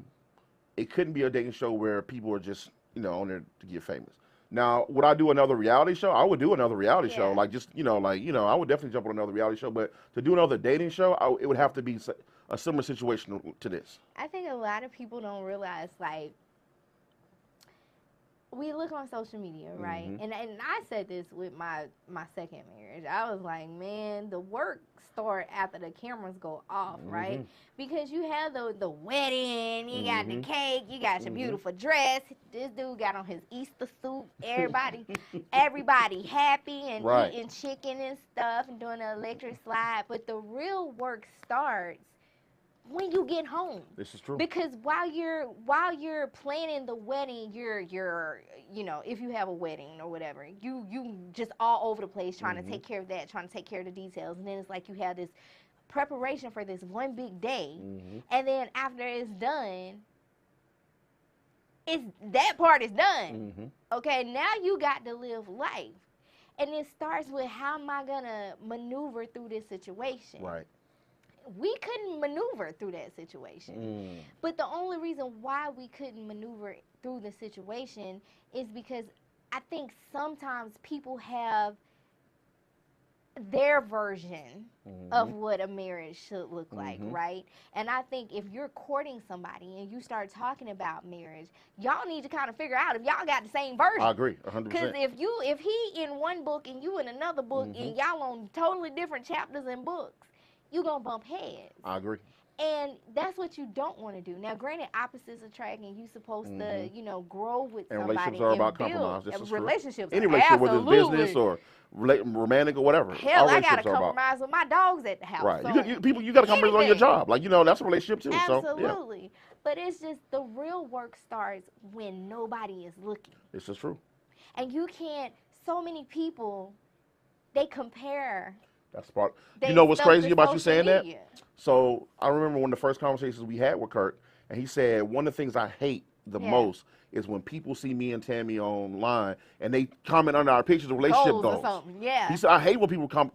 It couldn't be a dating show where people are just, on there to get famous. Now, would I do another reality show? I would do another reality show. Like just, I would definitely jump on another reality show. But to do another dating show, it would have to be a similar situation to this. I think a lot of people don't realize, like, we look on social media, right? And I said this with my second marriage. I was like, man, the work start after the cameras go off, right? Because you have the wedding, you got the cake, you got your beautiful dress. This dude got on his Easter suit. Everybody happy and eating chicken and stuff and doing the electric slide. But the real work starts when you get home. This is true. Because while you're planning the wedding, you're if you have a wedding or whatever, you just all over the place trying to take care of that, trying to take care of the details, and then it's like you have this preparation for this one big day, and then after it's done, that part is done. Okay, now you got to live life, and it starts with how am I gonna maneuver through this situation? Right. We couldn't maneuver through that situation. But the only reason why we couldn't maneuver through the situation is because I think sometimes people have their version of what a marriage should look like, right? And I think if you're courting somebody and you start talking about marriage, y'all need to kind of figure out if y'all got the same version. I agree, 100%. Because if he in one book and you in another book and y'all on totally different chapters and books, you're going to bump heads. I agree. And that's what you don't want to do. Now, granted, opposites attract, and you're supposed to, grow with somebody. Relationships are about compromise. This is relationships true. Any relationship, whether it's business or romantic or whatever. Hell, I got to compromise with my dogs at the house. Right. So you got to compromise on your job. Like, that's a relationship too. Absolutely. So, yeah. But it's just the real work starts when nobody is looking. This is true. And you can't, so many people, they compare. That's part. You know what's crazy about you saying that? So I remember one of the first conversations we had with Kurt, and he said one of the things I hate the most is when people see me and Tammy online and they comment under our pictures of relationship goals. Yeah. He said I hate when people comment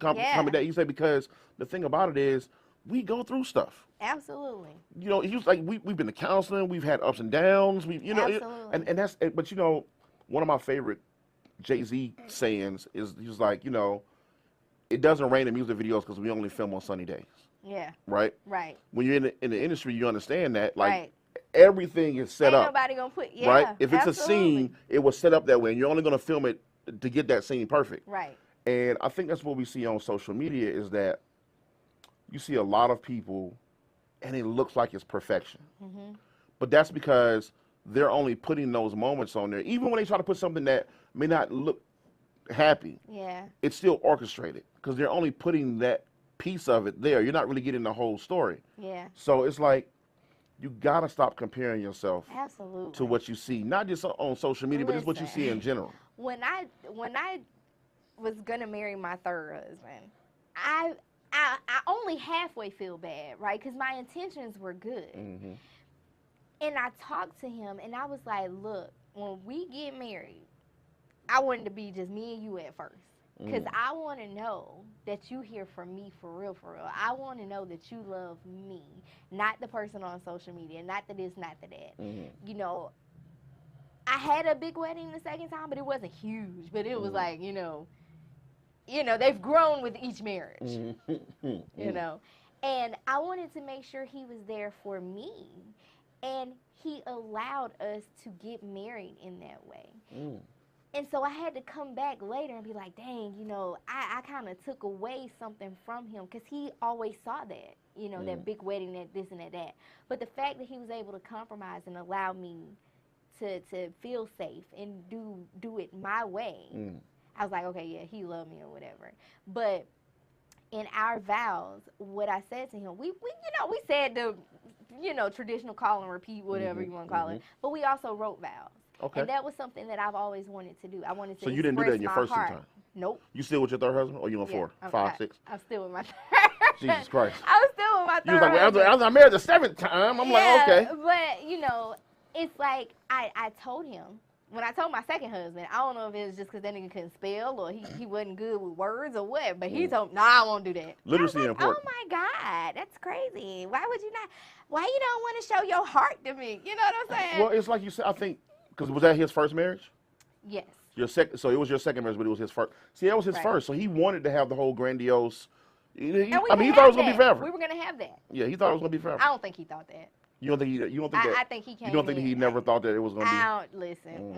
that. He said because the thing about it is we go through stuff. Absolutely. He was like we've been to counseling, we've had ups and downs. Absolutely. And that's but one of my favorite Jay-Z sayings is he was like it doesn't rain in music videos because we only film on sunny days. Yeah. Right? Right. When you're in the industry, you understand that. Like, everything is set up. Ain't nobody going to put, right? If it's a scene, it was set up that way, and you're only going to film it to get that scene perfect. Right. And I think that's what we see on social media is that you see a lot of people, and it looks like it's perfection. But that's because they're only putting those moments on there. Even when they try to put something that may not look happy, it's still orchestrated because they're only putting that piece of it there. You're not really getting the whole story. Yeah. So it's like you gotta stop comparing yourself Absolutely. to what you see, not just on social media, but just what you see in general. When I was gonna marry my third husband, I only halfway feel bad, right? Because my intentions were good. Mm-hmm. And I talked to him, and I was like, look, when we get married, I want it to be just me and you at first. Because I want to know that you hear from me for real, for real. I want to know that you love me, not the person on social media, not the this, not the that. Mm-hmm. You know, I had a big wedding the second time, but it wasn't huge. But it was like, you know, they've grown with each marriage, you know. And I wanted to make sure he was there for me. And he allowed us to get married in that way. And so I had to come back later and be like, dang, you know, I kind of took away something from him because he always saw that, you know, that big wedding, that this and that. But the fact that he was able to compromise and allow me to feel safe and do it my way, I was like, okay, yeah, he loved me or whatever. But in our vows, what I said to him, we said the, traditional call and repeat, whatever you want to call it, but we also wrote vows. Okay. And that was something that I've always wanted to do. I wanted to. So you didn't do that in your first two times? Nope. You still with your third husband, or you on 4, 5, 6? I'm still with my third. Jesus Christ. I was still with my third. You was like, well, I married the 7th time. I'm like, okay. But it's like I told him. When I told my second husband, I don't know if it was just because that nigga couldn't spell or he wasn't good with words or what, but he told me, no, I won't do that. Literacy like, important. Oh my God, that's crazy. Why would you not? Why you don't want to show your heart to me? You know what I'm saying? Well, it's like you said, I think, because was that his first marriage? Yes. So it was your second marriage, but it was his first. See, that was his first, so he wanted to have the whole grandiose. He thought it was going to be forever. We were going to have that. Yeah, he thought it was going to be forever. I don't think he thought that. You don't think that? I think he came. You don't think he never thought that it was going to be? I don't listen.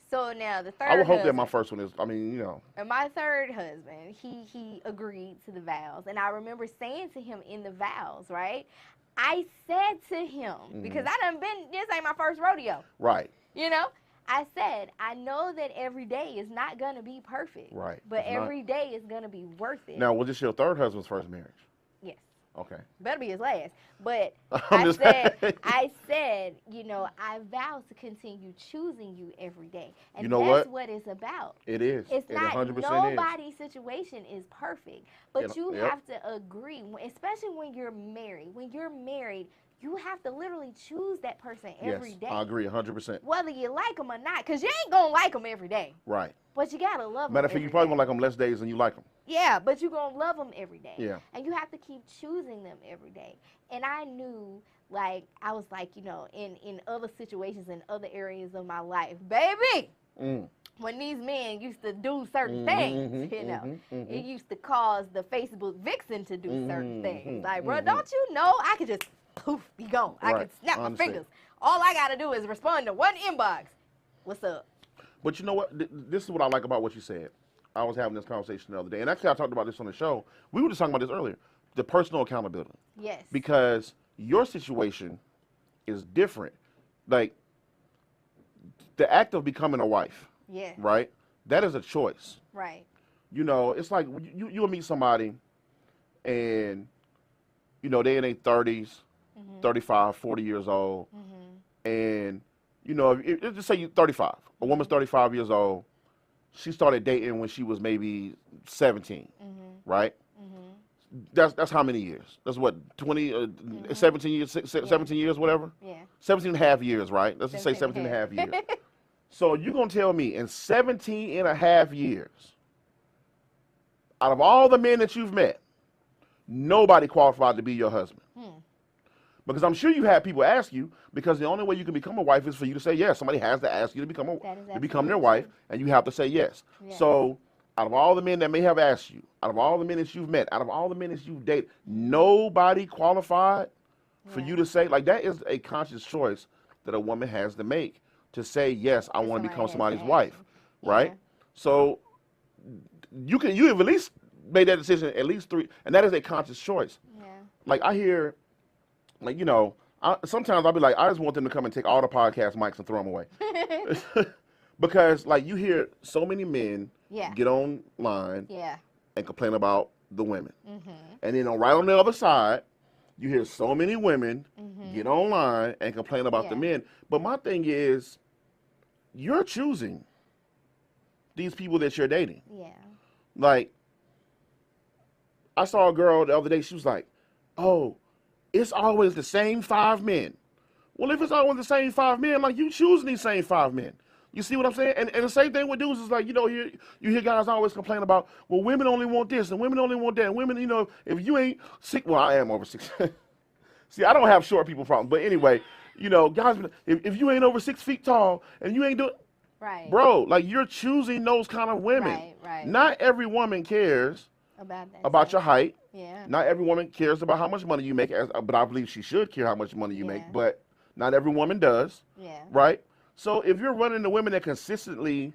So now the third. I would hope that husband, my first one is. And my third husband, he agreed to the vows, and I remember saying to him in the vows, right? I said to him because I done been. This ain't my first rodeo. Right. You know. I said, I know that every day is not going to be perfect. Right. But every day is going to be worth it. Now, was this your third husband's first marriage? Yes. Okay. Better be his last. But I said, I vow to continue choosing you every day. And you know that's what it's about. It is. It's not, 100% nobody's situation is perfect. But you yep. have to agree, especially when you're married. When you're married, you have to literally choose that person every day. I agree 100%. Whether you like them or not, because you ain't going to like them every day. Right. But you got to love them. Matter of fact, you probably going to like them less days than you like them. Yeah, but you're going to love them every day. Yeah. And you have to keep choosing them every day. And I knew, I was like, in other situations, in other areas of my life, baby, when these men used to do certain things, it used to cause the Facebook vixen to do certain things. Like, bro, don't you know I could just poof, be gone. Right. I could snap my fingers. All I got to do is respond to one inbox. What's up? But you know what? This is what I like about what you said. I was having this conversation the other day. And actually, I talked about this on the show. We were just talking about this earlier. The personal accountability. Yes. Because your situation is different. Like, the act of becoming a wife. Yeah. Right? That is a choice. Right. It's like you'll meet somebody and, they in their 30s, 35, 40 years old. And, just say you're 35. A woman's 35 years old. She started dating when she was maybe 17, right? That's how many years? That's what, 20, 17 years, 17 years, whatever? Yeah. 17 and a half years, right? Let's just say 17 and a half years. So you're going to tell me in 17 and a half years, out of all the men that you've met, nobody qualified to be your husband. Because I'm sure you had people ask you, because the only way you can become a wife is for you to say yes. Somebody has to ask you to become their wife, and you have to say yes. Yeah. So out of all the men that may have asked you, out of all the men that you've met, out of all the men that you've dated, nobody qualified for you to say, that is a conscious choice that a woman has to make, to say, yes, I want to become somebody's wife, right? So you have at least made that decision at least 3, and that is a conscious choice. Yeah. I hear, sometimes I'll be like, I just want them to come and take all the podcast mics and throw them away. Because, you hear so many men get online and complain about the women. And then right on the other side, You hear so many women get online and complain about the men. But my thing is, you're choosing these people that you're dating. Yeah. Like, I saw a girl the other day, she was like, oh, it's always the same 5 men. Well, if it's always the same 5 men, like, you choosing these same 5 men. You see what I'm saying? And the same thing with dudes is like, you know, you hear guys always complain about, well, women only want this and women only want that. And women, you know, if you ain't 6, well, I am over 6. See, I don't have short people problems. But anyway, you know, guys, if you ain't over 6 feet tall and you ain't doing, right, bro, like, you're choosing those kind of women. Right, right. Not every woman cares about your height. Yeah. Not every woman cares about how much money you make, but I believe she should care how much money you make. But not every woman does. Yeah. Right? So if you're running to women that consistently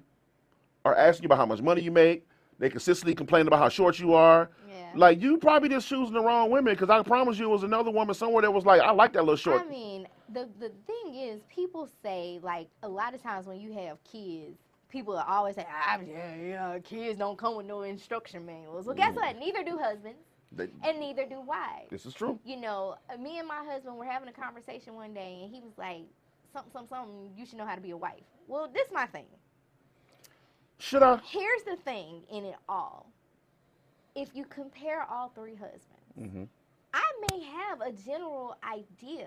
are asking you about how much money you make, they consistently complain about how short you are, like, you probably just choosing the wrong women, because I promise you it was another woman somewhere that was like, I like that little short. I mean, the thing is, people say, like, a lot of times when you have kids, people always say, you know, kids don't come with no instruction manuals. Well, guess what? Neither do husbands. And neither do wives. This is true. You know, me and my husband were having a conversation one day, and he was like, something, you should know how to be a wife. Well, this is my thing. Should I? Here's the thing in it all. If you compare all 3 husbands, I may have a general idea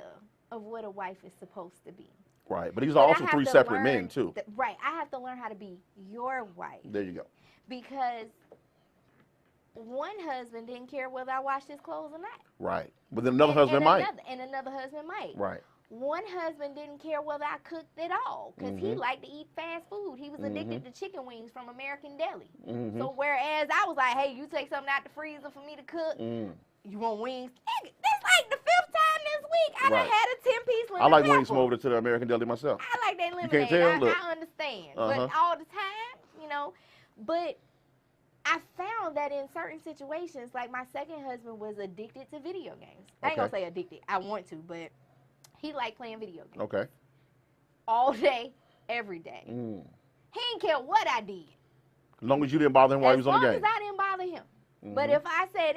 of what a wife is supposed to be. Right, but these are also 3 separate men, too. Right, I have to learn how to be your wife. There you go. Because one husband didn't care whether I washed his clothes or not. Right, but then another husband might. And another husband might. Right. One husband didn't care whether I cooked at all, because he liked to eat fast food. He was addicted to chicken wings from American Deli. So whereas I was like, hey, you take something out the freezer for me to cook, you want wings? That's like the 5th time this week I done had a 10-piece lemon I like pepper. wings from over to the American Deli myself. I like that lemonade. You can't tell? Look. I understand. But all the time, you know, but I found that in certain situations, like my second husband was addicted to video games. I ain't gonna say addicted. I want to, but he liked playing video games. Okay. All day, every day. He didn't care what I did. As long as you didn't bother him while he was on the game. As long as I didn't bother him. But if I said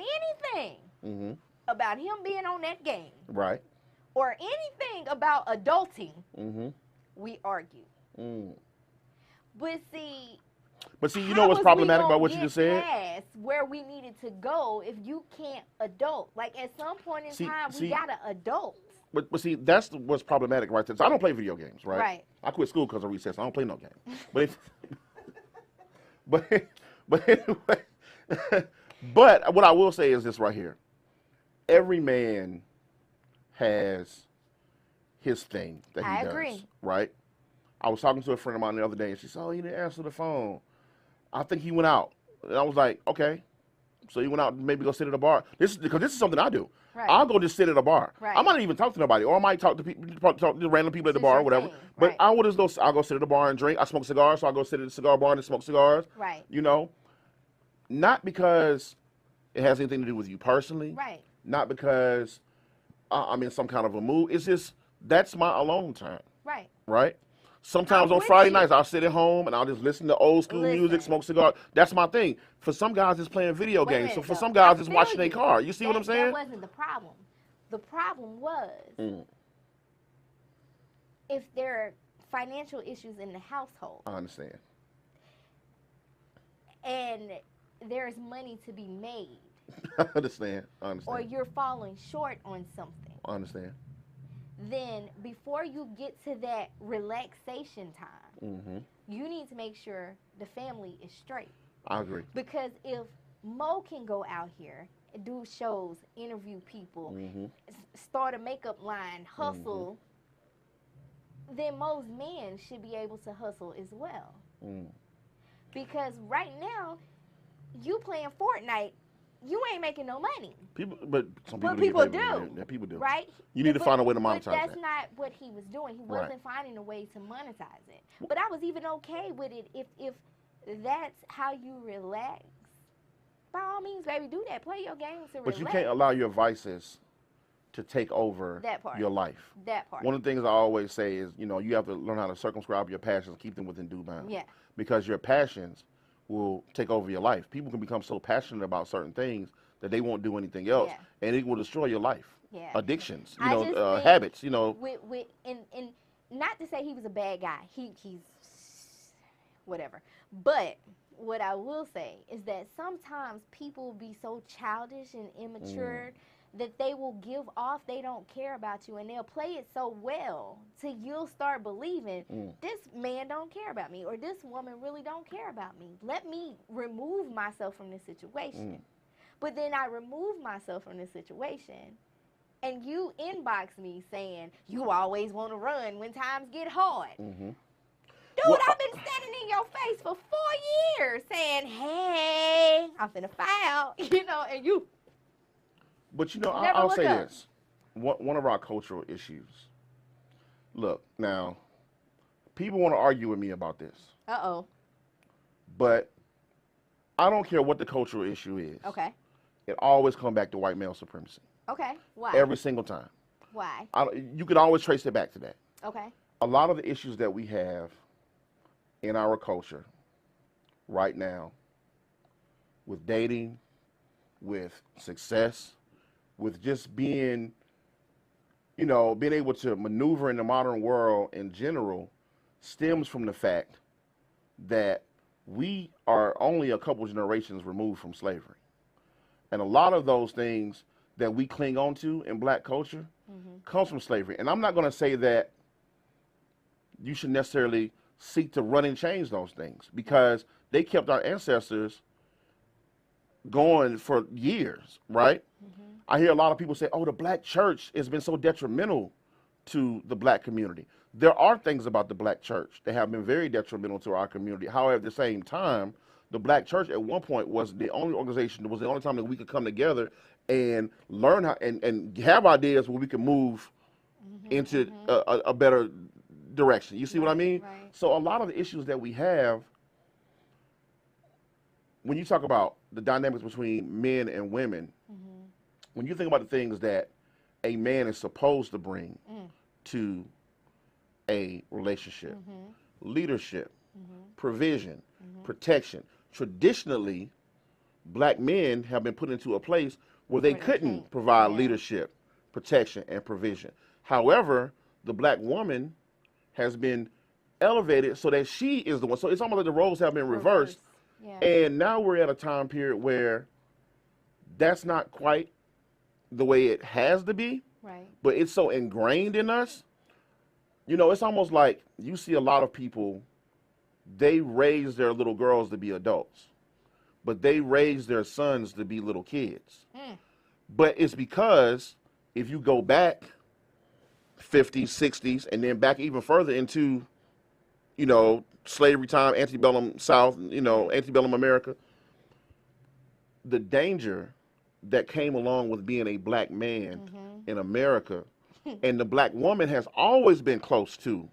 anything about him being on that game, right, or anything about adulting, we argue. But see, you know what's problematic about what you just said? Past where we needed to go if you can't adult. Like, at some point in time, we gotta adult. But see, that's what's problematic right there. So I don't play video games, right? Right. I quit school because of recess. I don't play no game. But anyway, but what I will say is this right here. Every man has his thing that he does. I agree. Right? I was talking to a friend of mine the other day, and she said, oh, he didn't answer the phone. I think he went out. And I was like, okay. So he went out and maybe go sit at a bar. Because this is something I do. Right. I'll go just sit at a bar. Right. I might not even talk to nobody, or I might talk to people, talk to random people at the bar or whatever. But I'll go sit at a bar and drink. I smoke cigars, so I'll go sit at a cigar bar and smoke cigars. Right. You know, not because it has anything to do with you personally. Right. Not because I'm in some kind of a mood. It's just that's my alone time. Right. Right. Sometimes on Friday nights, I'll sit at home and I'll just listen to old school music, smoke cigars. That's my thing. For some guys, it's playing video games. So for some guys, it's watching their car. You see what I'm saying? That wasn't the problem. The problem was if there are financial issues in the household. I understand. And there's money to be made. I understand. Or you're falling short on something. I understand. Then before you get to that relaxation time, you need to make sure the family is straight. I agree. Because if Mo can go out here, do shows, interview people, start a makeup line, hustle, then Mo's men should be able to hustle as well. Because right now, you playing Fortnite, you ain't making no money. But some people do. Yeah, people do. Right? You need to find a way to monetize But that's not what he was doing. He wasn't finding a way to monetize it. But I was even okay with it if that's how you relax. By all means, baby, do that. Play your games to relax. But you can't allow your vices to take over your life. That part. One of the things I always say is, you know, you have to learn how to circumscribe your passions, keep them within due bounds. Yeah. Because your passions will take over your life. People can become so passionate about certain things that they won't do anything else, and it will destroy your life. addictions, you I know, just think habits, you know. And not to say he was a bad guy. He's whatever. But what I will say is that sometimes people be so childish and immature that they will give off they don't care about you, and they'll play it so well till you'll start believing this man don't care about me, or this woman really don't care about me. Let me remove myself from this situation. But then I remove myself from this situation, and you inbox me saying you always want to run when times get hard. Dude, Well, I've been standing in your face for 4 years saying, hey, I'm finna foul, you know, and you. But, you know, Never I'll look say up. this. One of our cultural issues. Look, now, people want to argue with me about this. Uh-oh. But I don't care what the cultural issue is. Okay. It always comes back to white male supremacy. Okay. Why? Every single time. Why? You can always trace it back to that. Okay. A lot of the issues that we have in our culture right now with dating, with success, with just being, you know, being able to maneuver in the modern world in general stems from the fact that we are only a couple generations removed from slavery. And a lot of those things that we cling on to in black culture comes from slavery. And I'm not going to say that you should necessarily seek to run and change those things, because they kept our ancestors going for years, right? I hear a lot of people say, oh, the black church has been so detrimental to the black community. There are things about the black church that have been very detrimental to our community. However, at the same time, the black church at one point was the only organization, was the only time that we could come together and learn how and have ideas where we can move into a better direction. You see what I mean? Right. So a lot of the issues that we have, when you talk about the dynamics between men and women, when you think about the things that a man is supposed to bring to a relationship, leadership, provision, protection, traditionally, black men have been put into a place where they couldn't provide leadership, protection, and provision. However, the black woman has been elevated so that she is the one. So it's almost like the roles have been reversed. Yeah. And now we're at a time period where that's not quite the way it has to be, Right. but it's so ingrained in us. You know, it's almost like you see a lot of people, they raise their little girls to be adults, but they raise their sons to be little kids. But it's because if you go back 50s, 60s, and then back even further into, you know, slavery time, antebellum South, you know, antebellum America, the danger that came along with being a black man in America, and the black woman has always been close to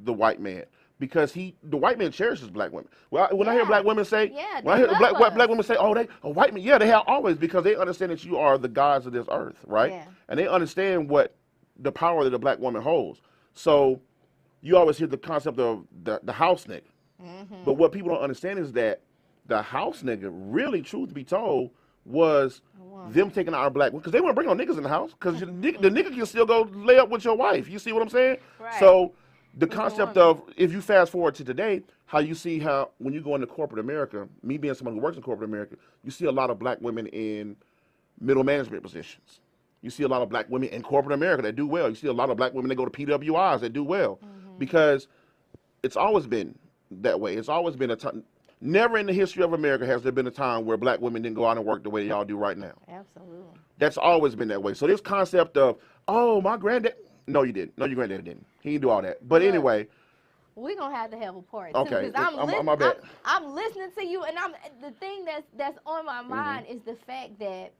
the white man, because the white man cherishes black women. Well, when I hear black women say, when I hear black women say, oh, they a white man, they have always, because they understand that you are the gods of this earth, right? Yeah. And they understand what the power that the black woman holds. So you always hear the concept of the house nigga. But what people don't understand is that the house nigga, really, truth be told, was them taking our black, because they want to bring no niggas in the house, because the nigga can still go lay up with your wife. You see what I'm saying? Right. So the concept of, if you fast forward to today, how you see how when you go into corporate America, me being someone who works in corporate America, you see a lot of black women in middle management positions. You see a lot of black women in corporate America that do well. You see a lot of black women that go to PWIs that do well, because it's always been that way. It's always been a time. Never in the history of America has there been a time where black women didn't go out and work the way y'all do right now. Absolutely. That's always been that way. So this concept of, oh, my granddad, no, you didn't. No, your granddad didn't. He didn't do all that. But anyway. We're going to have a part, Okay. too, because my bad. I'm listening to you, and the thing that's on my mind is the fact that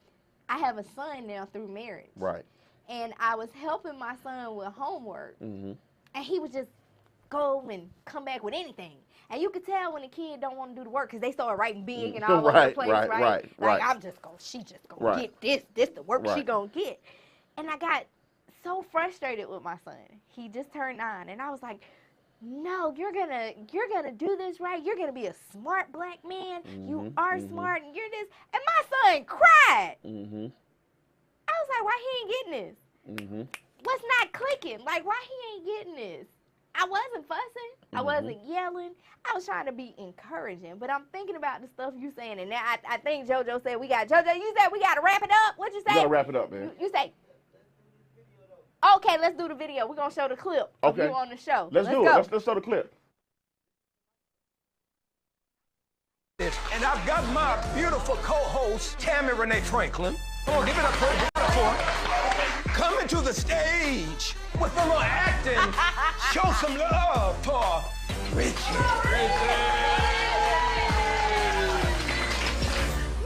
I have a son now through marriage. Right. And I was helping my son with homework, and he would just go and come back with anything. And you could tell when a kid don't want to do the work because they start writing big and all over the place, right? Like, she just gonna get this the work she gonna get. And I got so frustrated with my son. He just turned 9, and I was like, no, you're gonna do this right. You're gonna be a smart black man. You are smart, and you're this. And my son cried. I was was like, why he ain't getting this? Mm-hmm. What's not clicking? Like, why he ain't getting this? I wasn't fussing. I wasn't yelling. I was trying to be encouraging. But I'm thinking about the stuff you saying, and now I think JoJo said you said we got to wrap it up. What'd you say? We got to wrap it up, man. You say, okay, let's do the video. We're going to show the clip of you on the show. Let's do it. Let's show the clip. And I've got my beautiful co-host, Tammy Renee Franklin. Come on, give it up for her. Coming to the stage with a little acting. Show some love for Richie.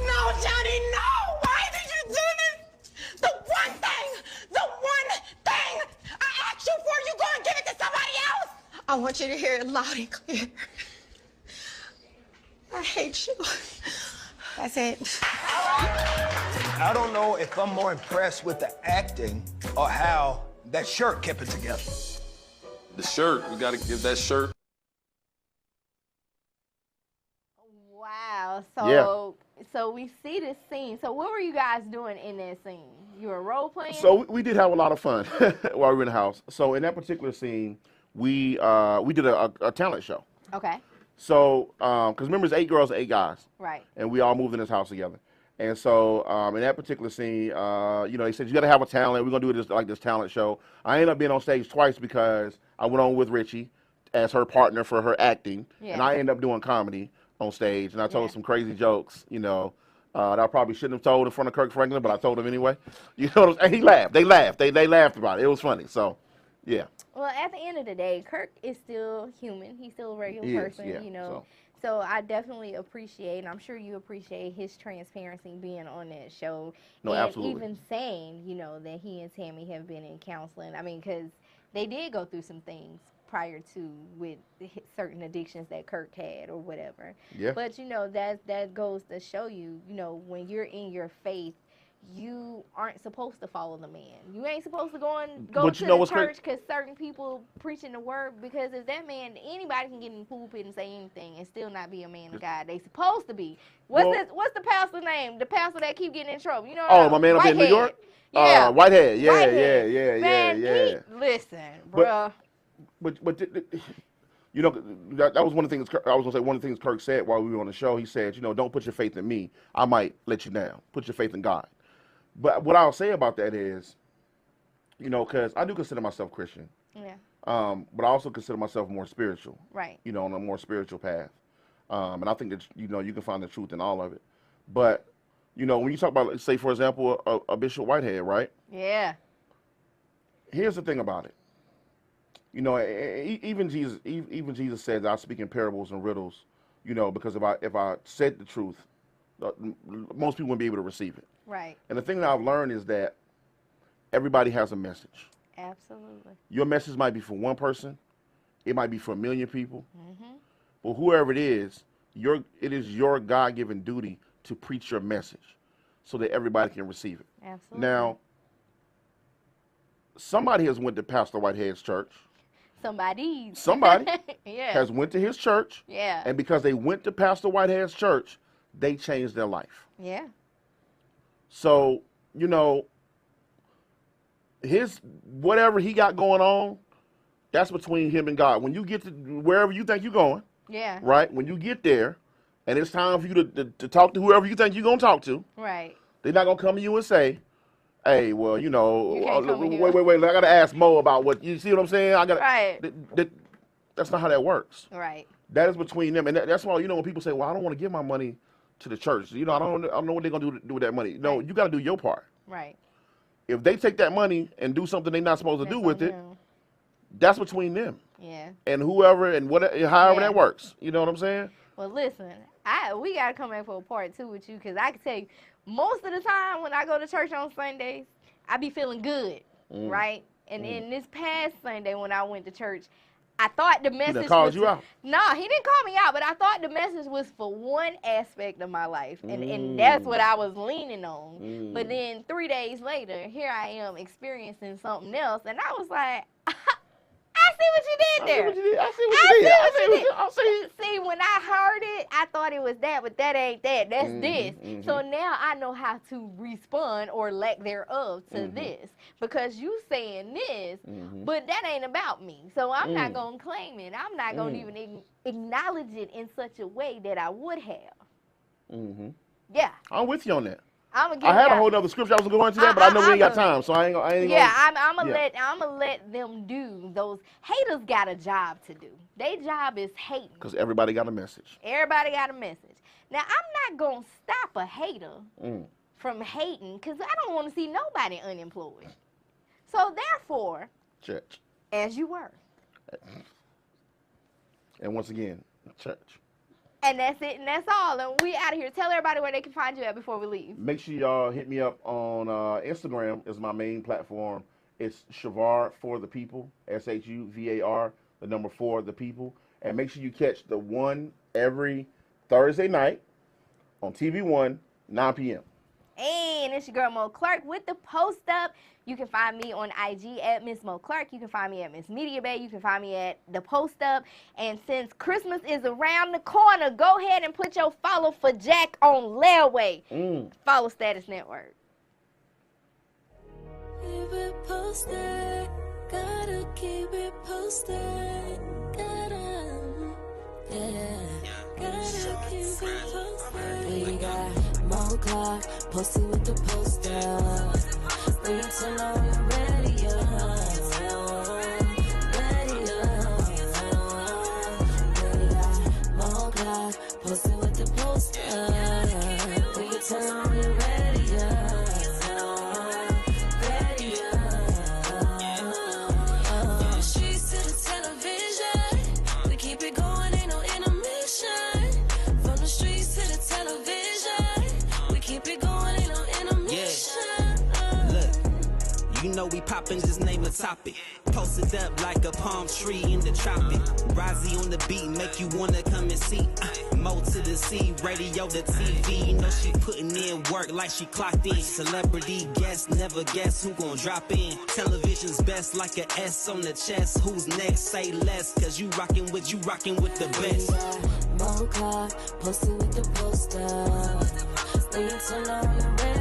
No, Johnny, no! Why did you do this? The one thing I asked you for, you go and give it to somebody else? I want you to hear it loud and clear. I hate you. That's it. I don't know if I'm more impressed with the acting or how that shirt kept it together. The shirt, we gotta give that shirt. Wow. So we see this scene. So what were you guys doing in that scene? You were role playing? So we did have a lot of fun while we were in the house. So in that particular scene, we did a talent show. Okay. So, because remember, it's 8 girls, 8 guys. Right. And we all moved in this house together. And so, in that particular scene, they said, you got to have a talent. We're going to do this talent show. I ended up being on stage twice because I went on with Richie as her partner for her acting. Yeah. And I ended up doing comedy on stage. And I told some crazy jokes, that I probably shouldn't have told in front of Kirk Franklin, but I told him anyway. And he laughed. They laughed. They laughed about it. It was funny. So, yeah. Well, at the end of the day, Kirk is still human. He's still a regular person, So I definitely appreciate, and I'm sure you appreciate his transparency being on that show. No, and absolutely. Even saying, that he and Tammy have been in counseling. I mean, because they did go through some things prior to with certain addictions that Kirk had or whatever. Yeah. But, that goes to show you, when you're in your faith, you aren't supposed to follow the man. You ain't supposed to go to the church because certain people preaching the word. Because if that man, anybody can get in the pulpit and say anything and still not be a man of God. They supposed to be. What's the pastor's name? The pastor that keep getting in trouble. You know? Oh, my man up in New York. Yeah, Whitehead. Yeah, Whitehead. yeah. Listen, bruh. But that was one of the things. I was gonna say one of the things Kirk said while we were on the show. He said, don't put your faith in me. I might let you down. Put your faith in God. But what I'll say about that is, because I do consider myself Christian. Yeah. But I also consider myself more spiritual. Right. On a more spiritual path. And I think that, you can find the truth in all of it. But, when you talk about, say, for example, a Bishop Whitehead, right? Yeah. Here's the thing about it. Even Jesus said that I speak in parables and riddles, because if I said the truth, most people wouldn't be able to receive it. Right. And the thing that I've learned is that everybody has a message. Absolutely. Your message might be for one person. It might be for 1 million people. Mm-hmm. But whoever it is your God-given duty to preach your message so that everybody can receive it. Absolutely. Now, somebody has went to Pastor Whitehead's church. Somebody has went to his church. Yeah. And because they went to Pastor Whitehead's church, they changed their life. Yeah. So, his whatever he got going on, that's between him and God. When you get to wherever you think you're going, right? When you get there, and it's time for you to talk to whoever you think you're gonna talk to, right? They're not gonna come to you and say, "Hey, well, wait, I gotta ask Mo about what you see. What I'm saying? Right. That's not how that works. Right. That is between them, and that's why when people say, "Well, I don't want to give my money to the church," I don't know what they're gonna do with that money. No, you got to do your part. Right. If they take that money and do something they're not supposed to do with it, that's between them. Yeah. And whoever and however that works. You know what I'm saying? Well, listen, we gotta come back for a part 2 with you because I can tell you, most of the time when I go to church on Sundays, I be feeling good, right? And then this past Sunday when I went to church, I thought the message He called you out. No, he didn't call me out, but I thought the message was for one aspect of my life, and that's what I was leaning on. But then 3 days later, here I am experiencing something else, and I was like, I see what you did there. See, when I heard it, I thought it was that, but that ain't that. That's this. So now I know how to respond or lack thereof to this. Because you saying this, but that ain't about me. So I'm not going to claim it. I'm not going to even acknowledge it in such a way that I would have. Yeah. I'm with you on that. I had a whole other scripture I was going to that, but I know we ain't got time, so I ain't gonna. I'm gonna let them do those. Haters got a job to do. Their job is hating. Because everybody got a message. Everybody got a message. Now I'm not gonna stop a hater from hating, because I don't want to see nobody unemployed. So therefore, church. As you were. And once again, church. And that's it, and that's all. And we out of here. Tell everybody where they can find you at before we leave. Make sure y'all hit me up on Instagram is my main platform. It's Shavar for the People, SHUVAR, the number 4 the people. And make sure you catch the one every Thursday night on TV One, 9 p.m. And it's your girl Mo Clark with the Post Up. You can find me on IG at Miss Mo Clark. You can find me at Miss Media Bay. You can find me at the Post Up. And since Christmas is around the corner, go ahead and put your follow for Jack on Layaway. Follow Status Network. Keep it posted. Gotta keep it posted. Gotta keep it posted. We got Mo Clark posted with the poster. When you turn on your radio, we got Mo Clark posted with the poster. When you turn on your radio, from the streets to the television, we keep it going, ain't no intermission. From the streets to the television, we keep it going, ain't no intermission. You know we poppin', just name a topic. Posted up like a palm tree in the tropic. Rozzy on the beat, make you wanna come and see. Mo to the C, radio to TV. You know she putting in work like she clocked in. Celebrity guest, never guess who gon' drop in. Television's best like a S on the chest. Who's next? Say less, cause you rockin' with the best. Mo Clark posted with the poster. When you turn on your radio,